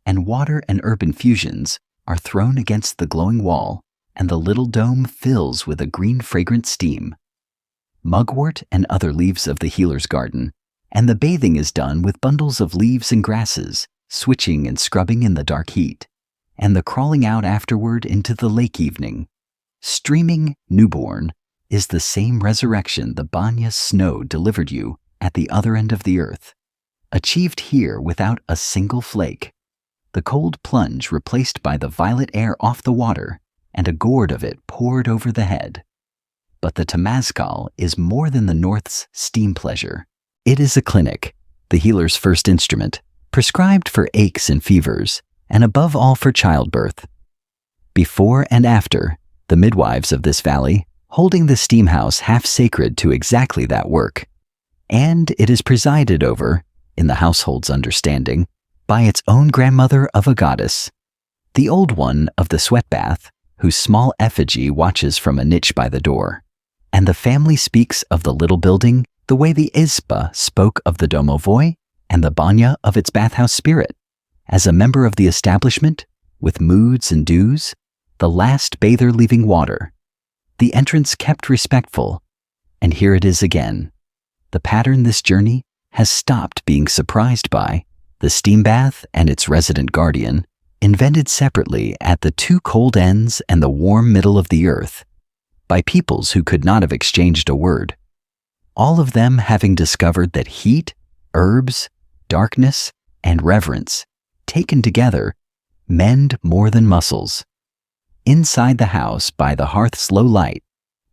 and water and herb infusions are thrown against the glowing wall, and the little dome fills with a green fragrant steam. Mugwort and other leaves of the healer's garden, and the bathing is done with bundles of leaves and grasses, switching and scrubbing in the dark heat, and the crawling out afterward into the lake evening, streaming newborn, is the same resurrection the Banya's snow delivered you at the other end of the earth, achieved here without a single flake, the cold plunge replaced by the violet air off the water, and a gourd of it poured over the head. But the temazcal is more than the North's steam pleasure. It is a clinic, the healer's first instrument, prescribed for aches and fevers, and above all for childbirth. Before and after, the midwives of this valley, holding the steam house half sacred to exactly that work, and it is presided over, in the household's understanding, by its own grandmother of a goddess, the old one of the sweat bath, whose small effigy watches from a niche by the door, and the family speaks of the little building the way the Izpa spoke of the domovoi and the banya of its bathhouse spirit. As a member of the establishment, with moods and dues, the last bather leaving water, the entrance kept respectful, and here it is again. The pattern this journey has stopped being surprised by, the steam bath and its resident guardian, invented separately at the two cold ends and the warm middle of the earth, by peoples who could not have exchanged a word, all of them having discovered that heat, herbs, darkness, and reverence, taken together, mend more than muscles. Inside the house, by the hearth's low light,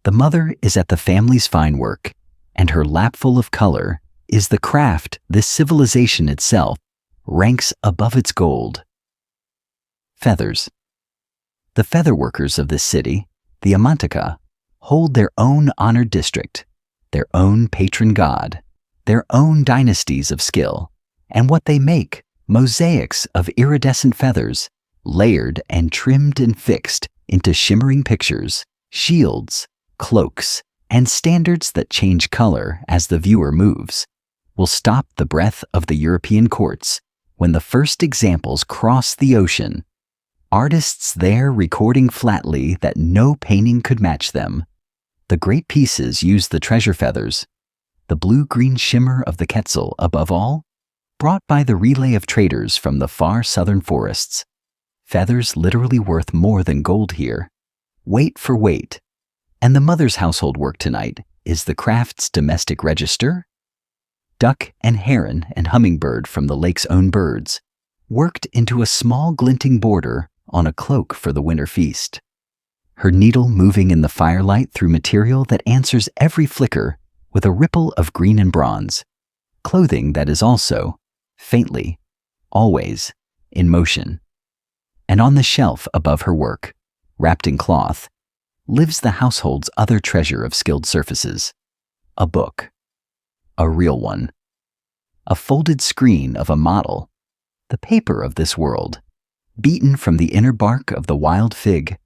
the mother is at the family's fine work, and her lapful of color is the craft this civilization itself ranks above its gold. Feathers. The feather workers of this city, the Amantaka, hold their own honored district, their own patron god, their own dynasties of skill, and what they make, mosaics of iridescent feathers, layered and trimmed and fixed into shimmering pictures, shields, cloaks, and standards that change color as the viewer moves, will stop the breath of the European courts when the first examples cross the ocean, artists there recording flatly that no painting could match them. The great pieces use the treasure feathers, the blue-green shimmer of the quetzal above all, brought by the relay of traders from the far southern forests. Feathers literally worth more than gold here, weight for weight. And the mother's household work tonight is the craft's domestic register. Duck and heron and hummingbird from the lake's own birds, worked into a small glinting border on a cloak for the winter feast. Her needle moving in the firelight through material that answers every flicker with a ripple of green and bronze, clothing that is also, faintly, always, in motion. And on the shelf above her work, wrapped in cloth, lives the household's other treasure of skilled surfaces, a book, a real one, a folded screen of a model, the paper of this world, beaten from the inner bark of the wild fig,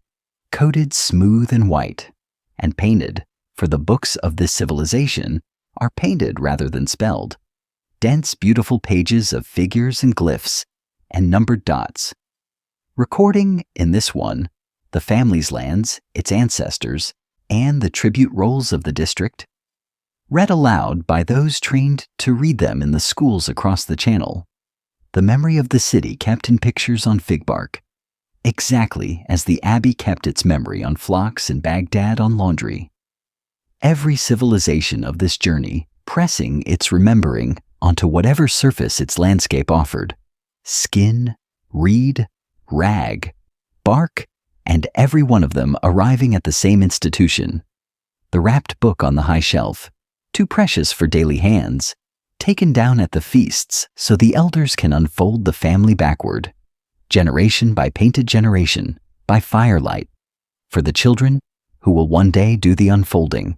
coated smooth and white, and painted, for the books of this civilization are painted rather than spelled, dense beautiful pages of figures and glyphs and numbered dots, recording, in this one, the family's lands, its ancestors, and the tribute rolls of the district, read aloud by those trained to read them in the schools across the channel, the memory of the city kept in pictures on fig bark, exactly as the abbey kept its memory on phlox and Baghdad on laundry. Every civilization of this journey pressing its remembering onto whatever surface its landscape offered, skin, reed, rag, bark, and every one of them arriving at the same institution, the wrapped book on the high shelf, too precious for daily hands, taken down at the feasts so the elders can unfold the family backward, generation by painted generation, by firelight, for the children who will one day do the unfolding,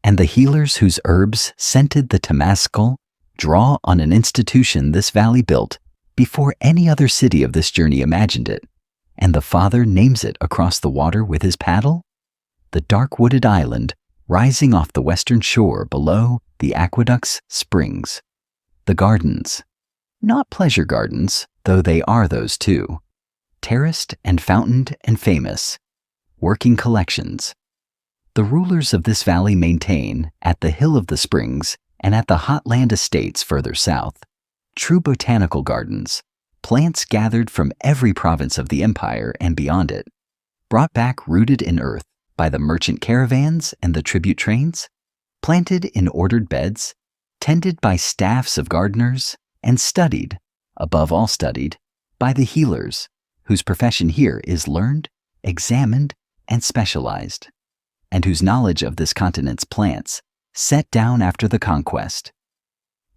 and the healers whose herbs scented the Temescal draw on an institution this valley built before any other city of this journey imagined it, and the father names it across the water with his paddle, the dark wooded island rising off the western shore below the aqueduct's springs, the gardens, not pleasure gardens, though they are those too, terraced and fountained and famous, working collections. The rulers of this valley maintain, at the hill of the springs and at the hot land estates further south, true botanical gardens, plants gathered from every province of the empire and beyond it, brought back rooted in earth by the merchant caravans and the tribute trains, planted in ordered beds, tended by staffs of gardeners, and studied, above all studied, by the healers, whose profession here is learned, examined, and specialized, and whose knowledge of this continent's plants set down after the conquest.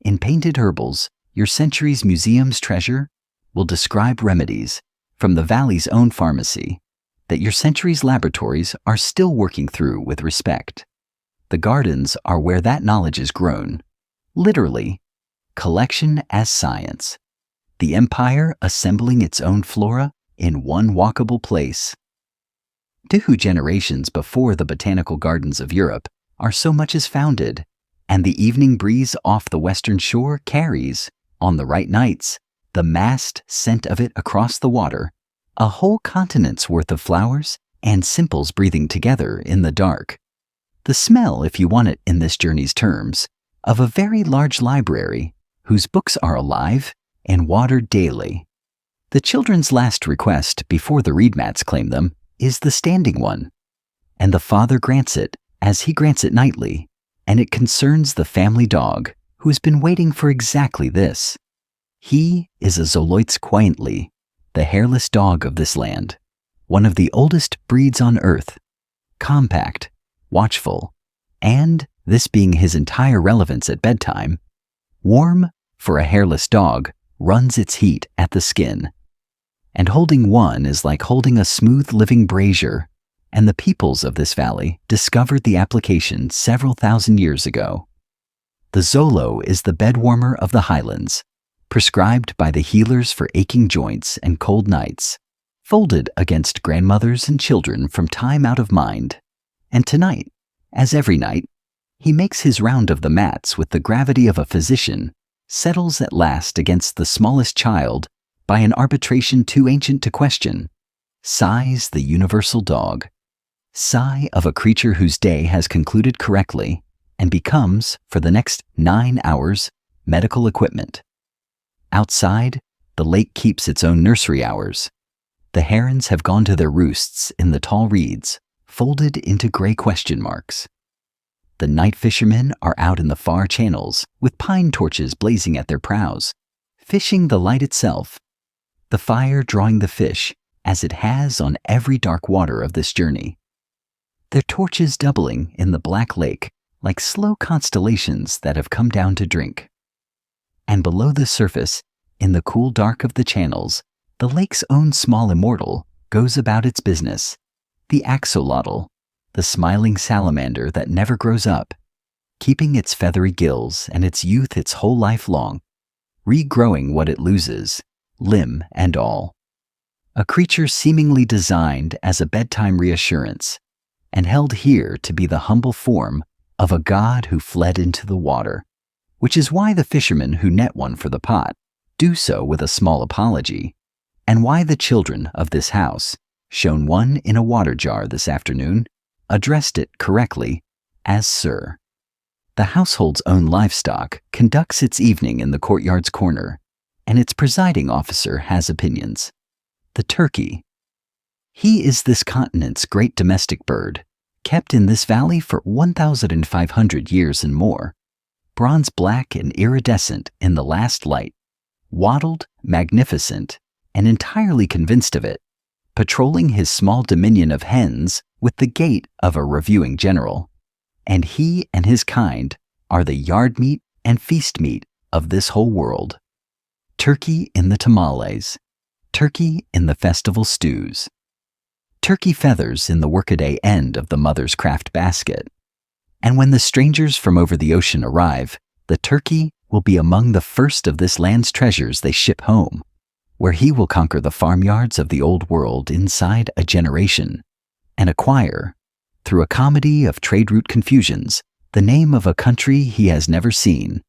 In painted herbals, your century's museum's treasure will describe remedies from the valley's own pharmacy that your century's laboratories are still working through with respect. The gardens are where that knowledge is grown, literally, collection as science, the empire assembling its own flora in one walkable place. Two generations before the botanical gardens of Europe are so much as founded, and the evening breeze off the western shore carries, on the right nights, the massed scent of it across the water, a whole continent's worth of flowers and simples breathing together in the dark. The smell, if you want it in this journey's terms, of a very large library whose books are alive and watered daily. The children's last request before the reed mats claim them is the standing one, and the father grants it as he grants it nightly, and it concerns the family dog who has been waiting for exactly this. He is a Zoloitz quietly, the hairless dog of this land, one of the oldest breeds on earth, compact, watchful, and, this being his entire relevance at bedtime, warm, for a hairless dog runs its heat at the skin. And holding one is like holding a smooth living brazier, and the peoples of this valley discovered the application several thousand years ago. The Zolo is the bed warmer of the highlands, prescribed by the healers for aching joints and cold nights, folded against grandmothers and children from time out of mind. And tonight, as every night, he makes his round of the mats with the gravity of a physician, settles at last against the smallest child by an arbitration too ancient to question. Sighs the universal dog. Sigh of a creature whose day has concluded correctly and becomes, for the next 9 hours, medical equipment. Outside, the lake keeps its own nursery hours. The herons have gone to their roosts in the tall reeds, folded into gray question marks. The night fishermen are out in the far channels with pine torches blazing at their prows, fishing the light itself, the fire drawing the fish as it has on every dark water of this journey. Their torches doubling in the black lake like slow constellations that have come down to drink. And below the surface, in the cool dark of the channels, the lake's own small immortal goes about its business, the axolotl, the smiling salamander that never grows up, keeping its feathery gills and its youth its whole life long, regrowing what it loses, limb and all. A creature seemingly designed as a bedtime reassurance, and held here to be the humble form of a god who fled into the water, which is why the fishermen who net one for the pot do so with a small apology, and why the children of this house, shown one in a water jar this afternoon, addressed it correctly as Sir. The household's own livestock conducts its evening in the courtyard's corner, and its presiding officer has opinions. The turkey. He is this continent's great domestic bird, kept in this valley for 1,500 years and more, bronze black and iridescent in the last light, wattled, magnificent, and entirely convinced of it, patrolling his small dominion of hens with the gait of a reviewing general, and he and his kind are the yard meat and feast meat of this whole world. Turkey in the tamales, turkey in the festival stews, turkey feathers in the workaday end of the mother's craft basket. And when the strangers from over the ocean arrive, the turkey will be among the first of this land's treasures they ship home, where he will conquer the farmyards of the old world inside a generation, and acquire, through a comedy of trade route confusions, the name of a country he has never seen,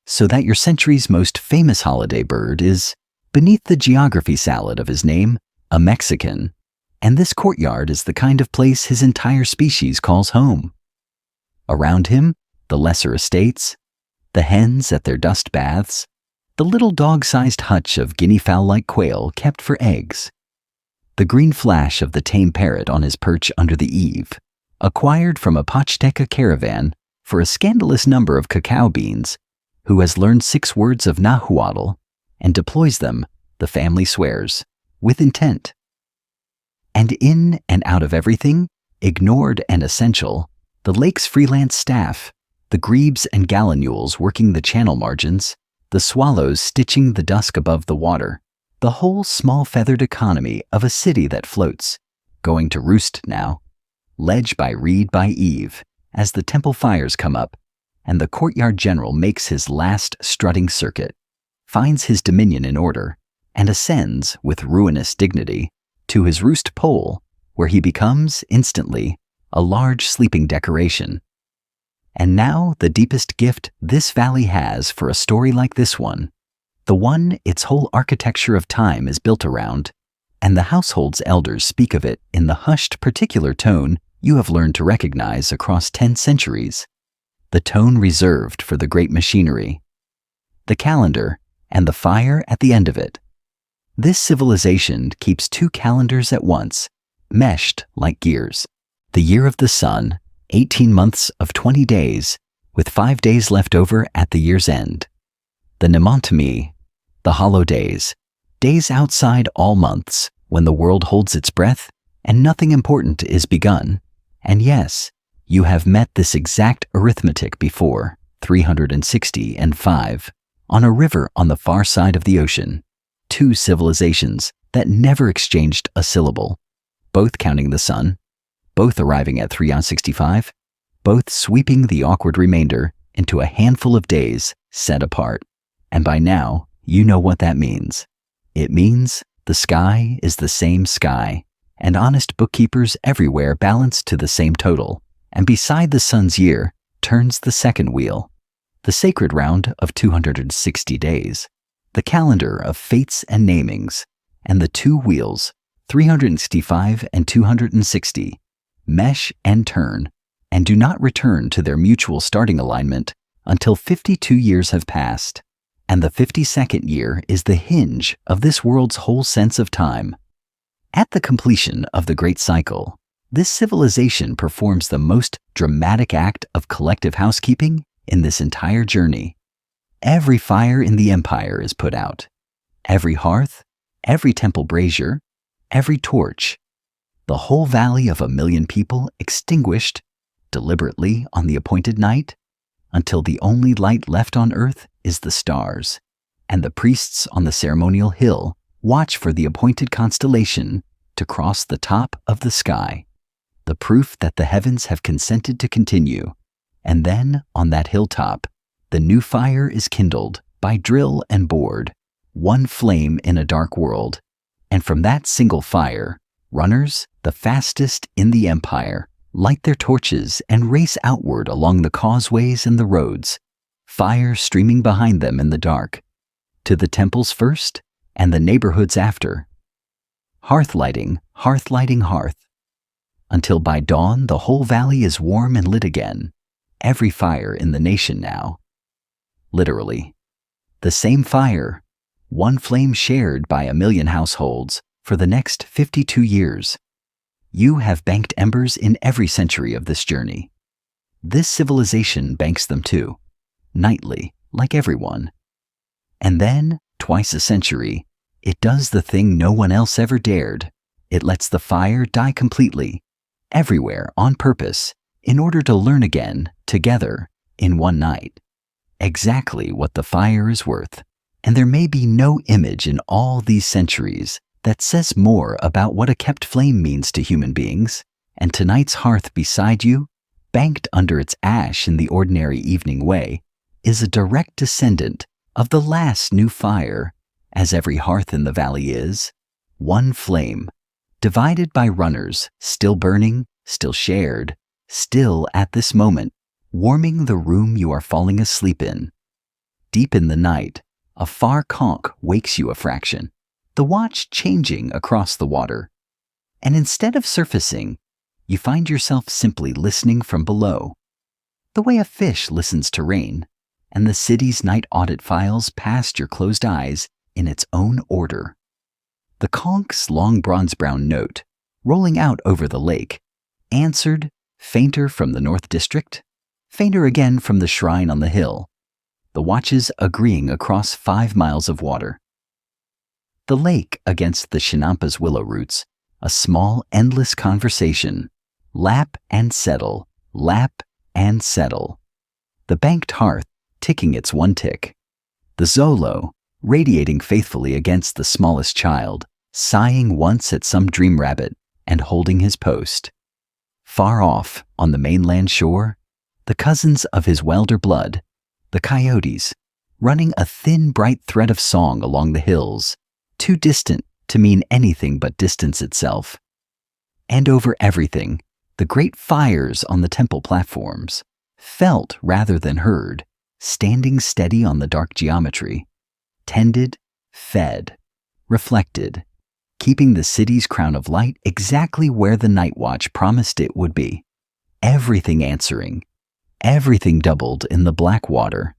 so that your century's most famous holiday bird is, beneath the geography salad of his name, a Mexican, and this courtyard is the kind of place his entire species calls home. Around him, the lesser estates, the hens at their dust baths, the little dog-sized hutch of guinea-fowl-like quail kept for eggs, the green flash of the tame parrot on his perch under the eave, acquired from a Pachteca caravan for a scandalous number of cacao beans, who has learned 6 words of Nahuatl and deploys them, the family swears, with intent. And in and out of everything, ignored and essential, the lake's freelance staff, the grebes and gallinules working the channel margins, the swallows stitching the dusk above the water, the whole small feathered economy of a city that floats, going to roost now, ledge by reed by eve, as the temple fires come up, and the courtyard general makes his last strutting circuit, finds his dominion in order, and ascends with ruinous dignity to his roost pole, where he becomes, instantly, a large sleeping decoration. And now the deepest gift this valley has for a story like this one, the one its whole architecture of time is built around, and the household's elders speak of it in the hushed particular tone you have learned to recognize across 10 centuries, the tone reserved for the great machinery, the calendar, and the fire at the end of it. This civilization keeps 2 calendars at once, meshed like gears. The year of the sun, 18 months of 20 days, with 5 days left over at the year's end. The mnemontome, the hollow days, days outside all months, when the world holds its breath and nothing important is begun. And yes, you have met this exact arithmetic before, 360 and 5, on a river on the far side of the ocean. 2 civilizations that never exchanged a syllable, both counting the sun, both arriving at 365, both sweeping the awkward remainder into a handful of days set apart. And by now, you know what that means. It means the sky is the same sky, and honest bookkeepers everywhere balance to the same total, and beside the sun's year turns the second wheel, the sacred round of 260 days, the calendar of fates and namings, and the 2 wheels, 365 and 260, mesh and turn, and do not return to their mutual starting alignment until 52 years have passed, and the 52nd year is the hinge of this world's whole sense of time. At the completion of the great cycle, this civilization performs the most dramatic act of collective housekeeping in this entire journey. Every fire in the empire is put out, every hearth, every temple brazier, every torch, the whole valley of 1,000,000 people extinguished deliberately on the appointed night, until the only light left on earth is the stars, and the priests on the ceremonial hill watch for the appointed constellation to cross the top of the sky, the proof that the heavens have consented to continue. And then, on that hilltop, the new fire is kindled by drill and board, one flame in a dark world, and from that single fire, runners, the fastest in the empire, light their torches and race outward along the causeways and the roads, fire streaming behind them in the dark, to the temples first and the neighborhoods after. Hearth lighting, hearth, until by dawn the whole valley is warm and lit again, every fire in the nation now. Literally, the same fire, one flame shared by 1,000,000 households for the next 52 years. You have banked embers in every century of this journey. This civilization banks them too, nightly, like everyone. And then, twice a century, it does the thing no one else ever dared. It lets the fire die completely, everywhere on purpose, in order to learn again, together, in one night, exactly what the fire is worth. And there may be no image in all these centuries that says more about what a kept flame means to human beings, and tonight's hearth beside you, banked under its ash in the ordinary evening way, is a direct descendant of the last new fire, as every hearth in the valley is, one flame, divided by runners, still burning, still shared, still at this moment, warming the room you are falling asleep in. Deep in the night, a far conch wakes you a fraction, the watch changing across the water, and instead of surfacing, you find yourself simply listening from below, the way a fish listens to rain, and the city's night audit files past your closed eyes in its own order. The conch's long bronze-brown note, rolling out over the lake, answered, fainter from the North District, fainter again from the shrine on the hill, the watches agreeing across 5 miles of water. The lake against the Chinampa's willow roots, a small, endless conversation, lap and settle, lap and settle. The banked hearth ticking its one tick. The Zolo, radiating faithfully against the smallest child, sighing once at some dream rabbit and holding his post. Far off, on the mainland shore, the cousins of his welder blood, the coyotes, running a thin, bright thread of song along the hills, too distant to mean anything but distance itself. And over everything, the great fires on the temple platforms, felt rather than heard, standing steady on the dark geometry. tended, fed, reflected, keeping the city's crown of light exactly where the night watch promised it would be. Everything answering, everything doubled in the black water.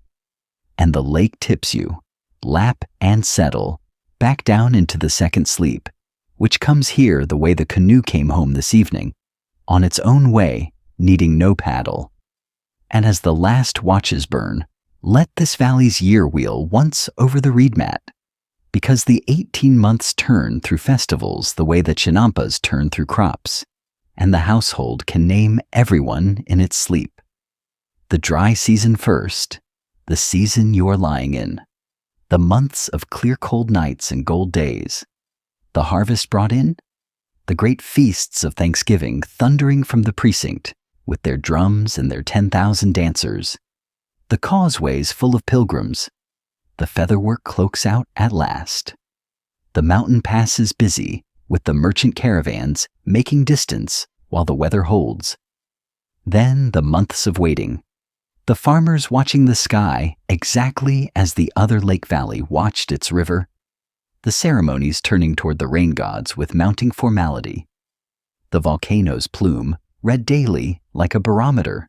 And the lake tips you, lap and settle, back down into the second sleep, which comes here the way the canoe came home this evening, on its own way, needing no paddle. And as the last watches burn, let this valley's year wheel once over the reed mat, because the 18 months turn through festivals the way the chinampas turn through crops, and the household can name everyone in its sleep. The dry season first, the season you are lying in, the months of clear cold nights and gold days, the harvest brought in, the great feasts of Thanksgiving thundering from the precinct with their drums and their 10,000 dancers, the causeways full of pilgrims, the featherwork cloaks out at last. The mountain pass is busy with the merchant caravans making distance while the weather holds. Then the months of waiting, the farmers watching the sky exactly as the other lake valley watched its river, the ceremonies turning toward the rain gods with mounting formality, the volcano's plume read daily like a barometer,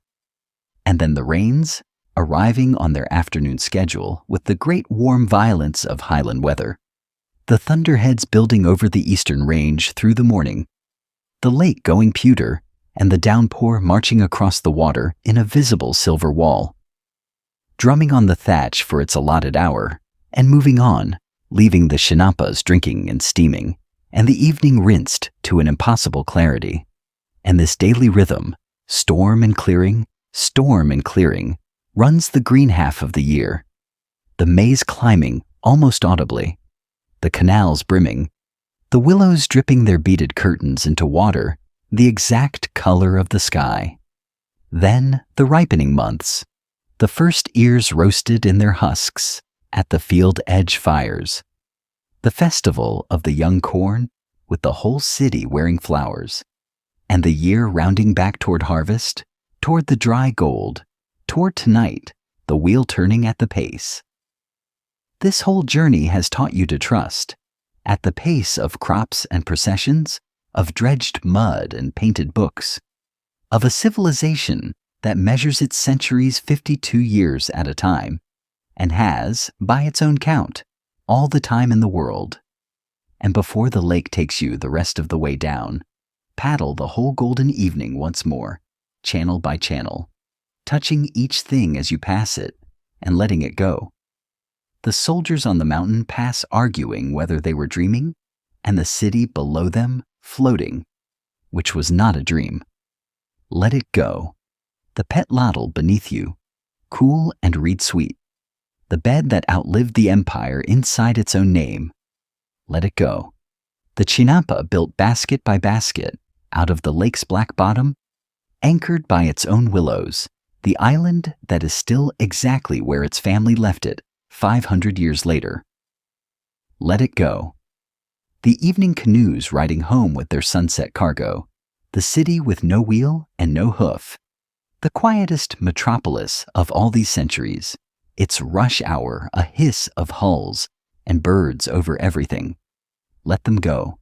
and then the rains arriving on their afternoon schedule with the great warm violence of highland weather, the thunderheads building over the eastern range through the morning, the lake going pewter, and the downpour marching across the water in a visible silver wall, drumming on the thatch for its allotted hour, and moving on, leaving the chinampas drinking and steaming, and the evening rinsed to an impossible clarity. And this daily rhythm, storm and clearing, runs the green half of the year, the maize climbing almost audibly, the canals brimming, the willows dripping their beaded curtains into water, the exact color of the sky. Then the ripening months, the first ears roasted in their husks at the field edge fires, the festival of the young corn with the whole city wearing flowers, and the year rounding back toward harvest, toward the dry gold, toward tonight, the wheel turning at the pace. This whole journey has taught you to trust, at the pace of crops and processions, of dredged mud and painted books, of a civilization that measures its centuries 52 years at a time, and has, by its own count, all the time in the world. And before the lake takes you the rest of the way down, paddle the whole golden evening once more, channel by channel, touching each thing as you pass it, and letting it go. The soldiers on the mountain pass arguing whether they were dreaming, and the city below them floating, which was not a dream. Let it go. The pet lattle beneath you, cool and reed sweet. The bed that outlived the empire inside its own name. Let it go. The chinampa built basket by basket out of the lake's black bottom, anchored by its own willows, the island that is still exactly where its family left it 500 years later. Let it go. The evening canoes riding home with their sunset cargo, the city with no wheel and no hoof, the quietest metropolis of all these centuries, its rush hour a hiss of hulls and birds over everything. Let them go.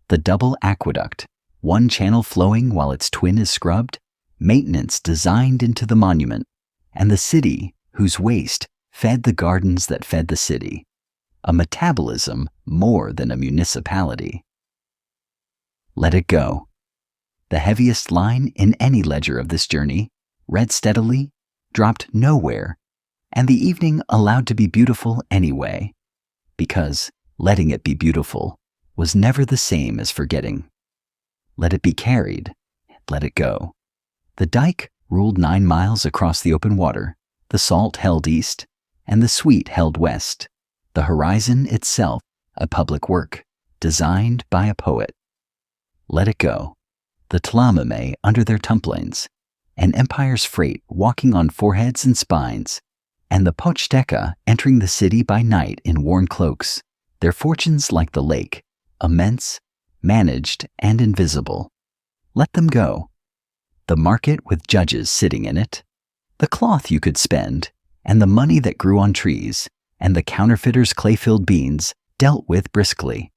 The double aqueduct, one channel flowing while its twin is scrubbed, maintenance designed into the monument, and the city whose waste fed the gardens that fed the city, a metabolism more than a municipality. Let it go. The heaviest line in any ledger of this journey, read steadily, dropped nowhere, and the evening allowed to be beautiful anyway, because letting it be beautiful was never the same as forgetting. Let it be carried, let it go. The dike ruled 9 miles across the open water, the salt held east, and the sweet held west, the horizon itself a public work, designed by a poet. Let it go. The tlamame under their tumplines, an empire's freight walking on foreheads and spines, and the Pochteca entering the city by night in worn cloaks, their fortunes like the lake, immense, managed, and invisible. Let them go. The market with judges sitting in it, the cloth you could spend, and the money that grew on trees, and the counterfeiters' clay-filled beans dealt with briskly.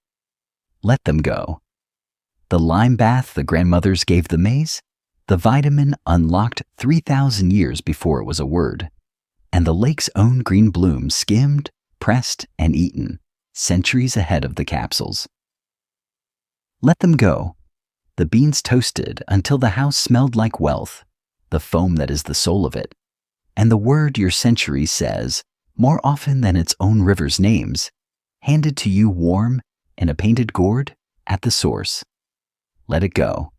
Let them go. The lime bath the grandmothers gave the maize, the vitamin unlocked 3,000 years before it was a word, and the lake's own green bloom skimmed, pressed, and eaten, centuries ahead of the capsules. Let them go. The beans toasted until the house smelled like wealth, the foam that is the soul of it, and the word your century says, more often than its own river's names, handed to you warm in a painted gourd at the source. Let it go.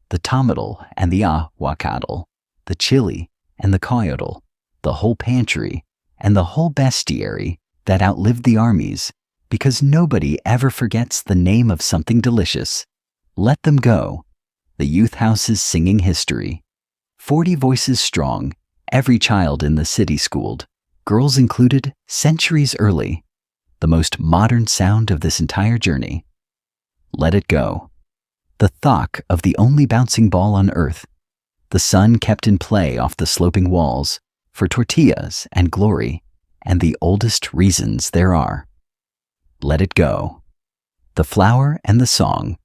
The tomatil and the ahuacatl, the chili and the coyotl, the whole pantry and the whole bestiary that outlived the armies, because nobody ever forgets the name of something delicious. Let them go. The youth houses singing history. 40 voices strong, every child in the city schooled, girls included, centuries early. The most modern sound of this entire journey. Let it go. The thock of the only bouncing ball on earth. The sun kept in play off the sloping walls for tortillas and glory and the oldest reasons there are. Let it go. The flower and the song.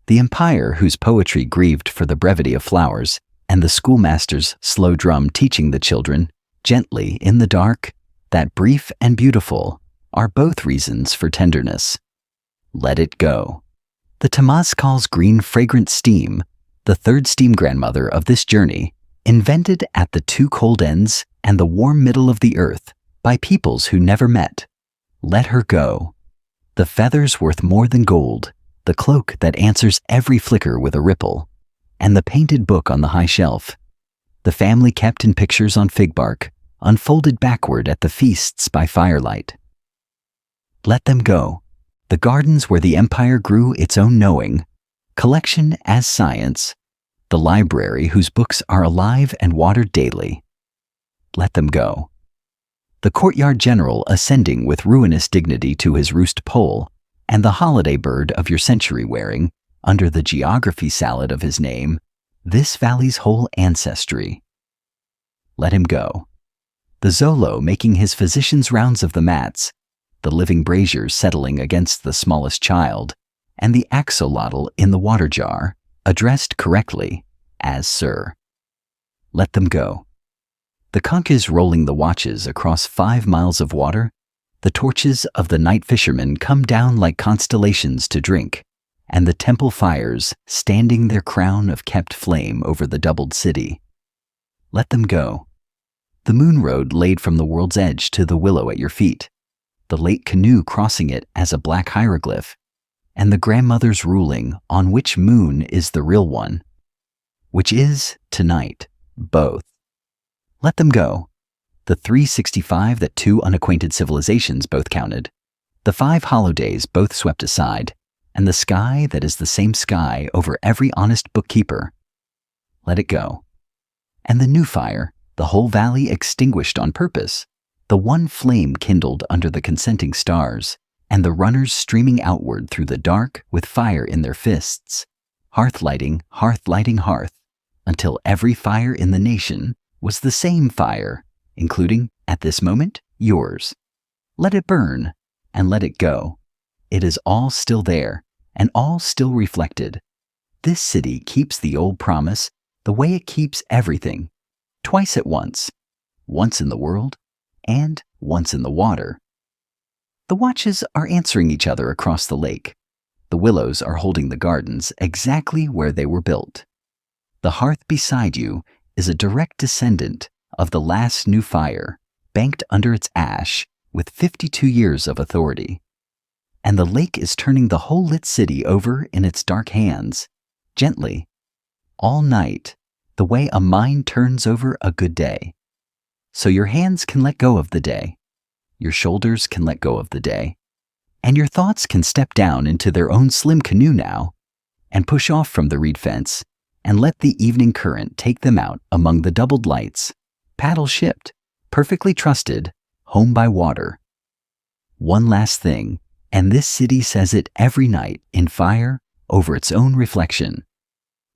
The empire whose poetry grieved for the brevity of flowers, and the schoolmaster's slow drum teaching the children, gently in the dark, that brief and beautiful are both reasons for tenderness. Let it go. The Temazcal's green fragrant steam, the third steam grandmother of this journey, invented at the two cold ends and the warm middle of the earth by peoples who never met. Let her go. The feathers worth more than gold, the cloak that answers every flicker with a ripple, and the painted book on the high shelf. The family kept in pictures on fig bark, unfolded backward at the feasts by firelight. Let them go. The gardens where the empire grew its own knowing, collection as science, the library whose books are alive and watered daily. Let them go. The courtyard general ascending with ruinous dignity to his roost pole, and the holiday bird of your century wearing, under the geography salad of his name, this valley's whole ancestry. Let him go. The Zolo making his physician's rounds of the mats, the living brazier settling against the smallest child, and the axolotl in the water jar, addressed correctly as Sir. Let them go. The conches rolling the watches across 5 miles of water, the torches of the night fishermen come down like constellations to drink, and the temple fires standing their crown of kept flame over the doubled city. Let them go. The moon road laid from the world's edge to the willow at your feet, the late canoe crossing it as a black hieroglyph, and the grandmother's ruling on which moon is the real one, which is, tonight, both. Let them go. The 365 that 2 unacquainted civilizations both counted, the 5 holidays both swept aside, and the sky that is the same sky over every honest bookkeeper. Let it go. And the new fire, the whole valley extinguished on purpose, the one flame kindled under the consenting stars, and the runners streaming outward through the dark with fire in their fists, hearth lighting hearth, until every fire in the nation was the same fire, including, at this moment, yours. Let it burn, and let it go. It is all still there, and all still reflected. This city keeps the old promise the way it keeps everything, twice at once in the world, and once in the water. The watches are answering each other across the lake. The willows are holding the gardens exactly where they were built. The hearth beside you is a direct descendant of the last new fire, banked under its ash with 52 years of authority. And the lake is turning the whole lit city over in its dark hands, gently, all night, the way a mind turns over a good day. So your hands can let go of the day, your shoulders can let go of the day, and your thoughts can step down into their own slim canoe now, and push off from the reed fence, and let the evening current take them out among the doubled lights, paddle shipped, perfectly trusted, home by water. One last thing, and this city says it every night in fire over its own reflection.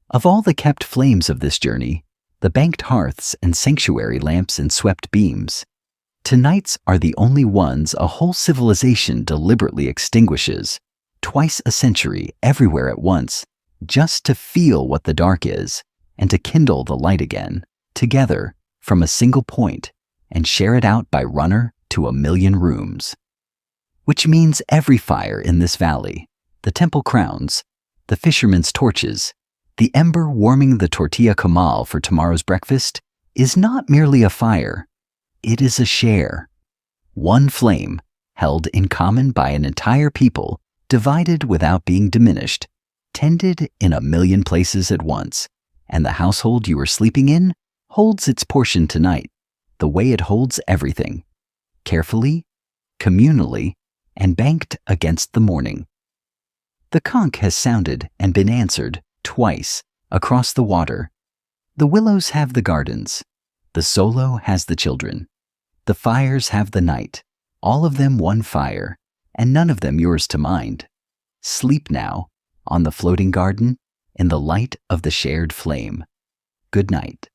Of all the kept flames of this journey, the banked hearths and sanctuary lamps and swept beams, Tonight's are the only ones a whole civilization deliberately extinguishes, twice a century everywhere at once, just to feel what the dark is and to kindle the light again, together from a single point and share it out by runner to 1,000,000 rooms. Which means every fire in this valley, the temple crowns, the fishermen's torches, the ember warming the tortilla comal for tomorrow's breakfast, is not merely a fire, it is a share. One flame, held in common by an entire people, divided without being diminished, tended in 1,000,000 places at once, and the household you are sleeping in holds its portion tonight, the way it holds everything, carefully, communally, and banked against the morning. The conch has sounded and been answered twice across the water. The willows have the gardens. The solo has the children. The fires have the night, all of them one fire, and none of them yours to mind. Sleep now, on the floating garden, in the light of the shared flame. Good night.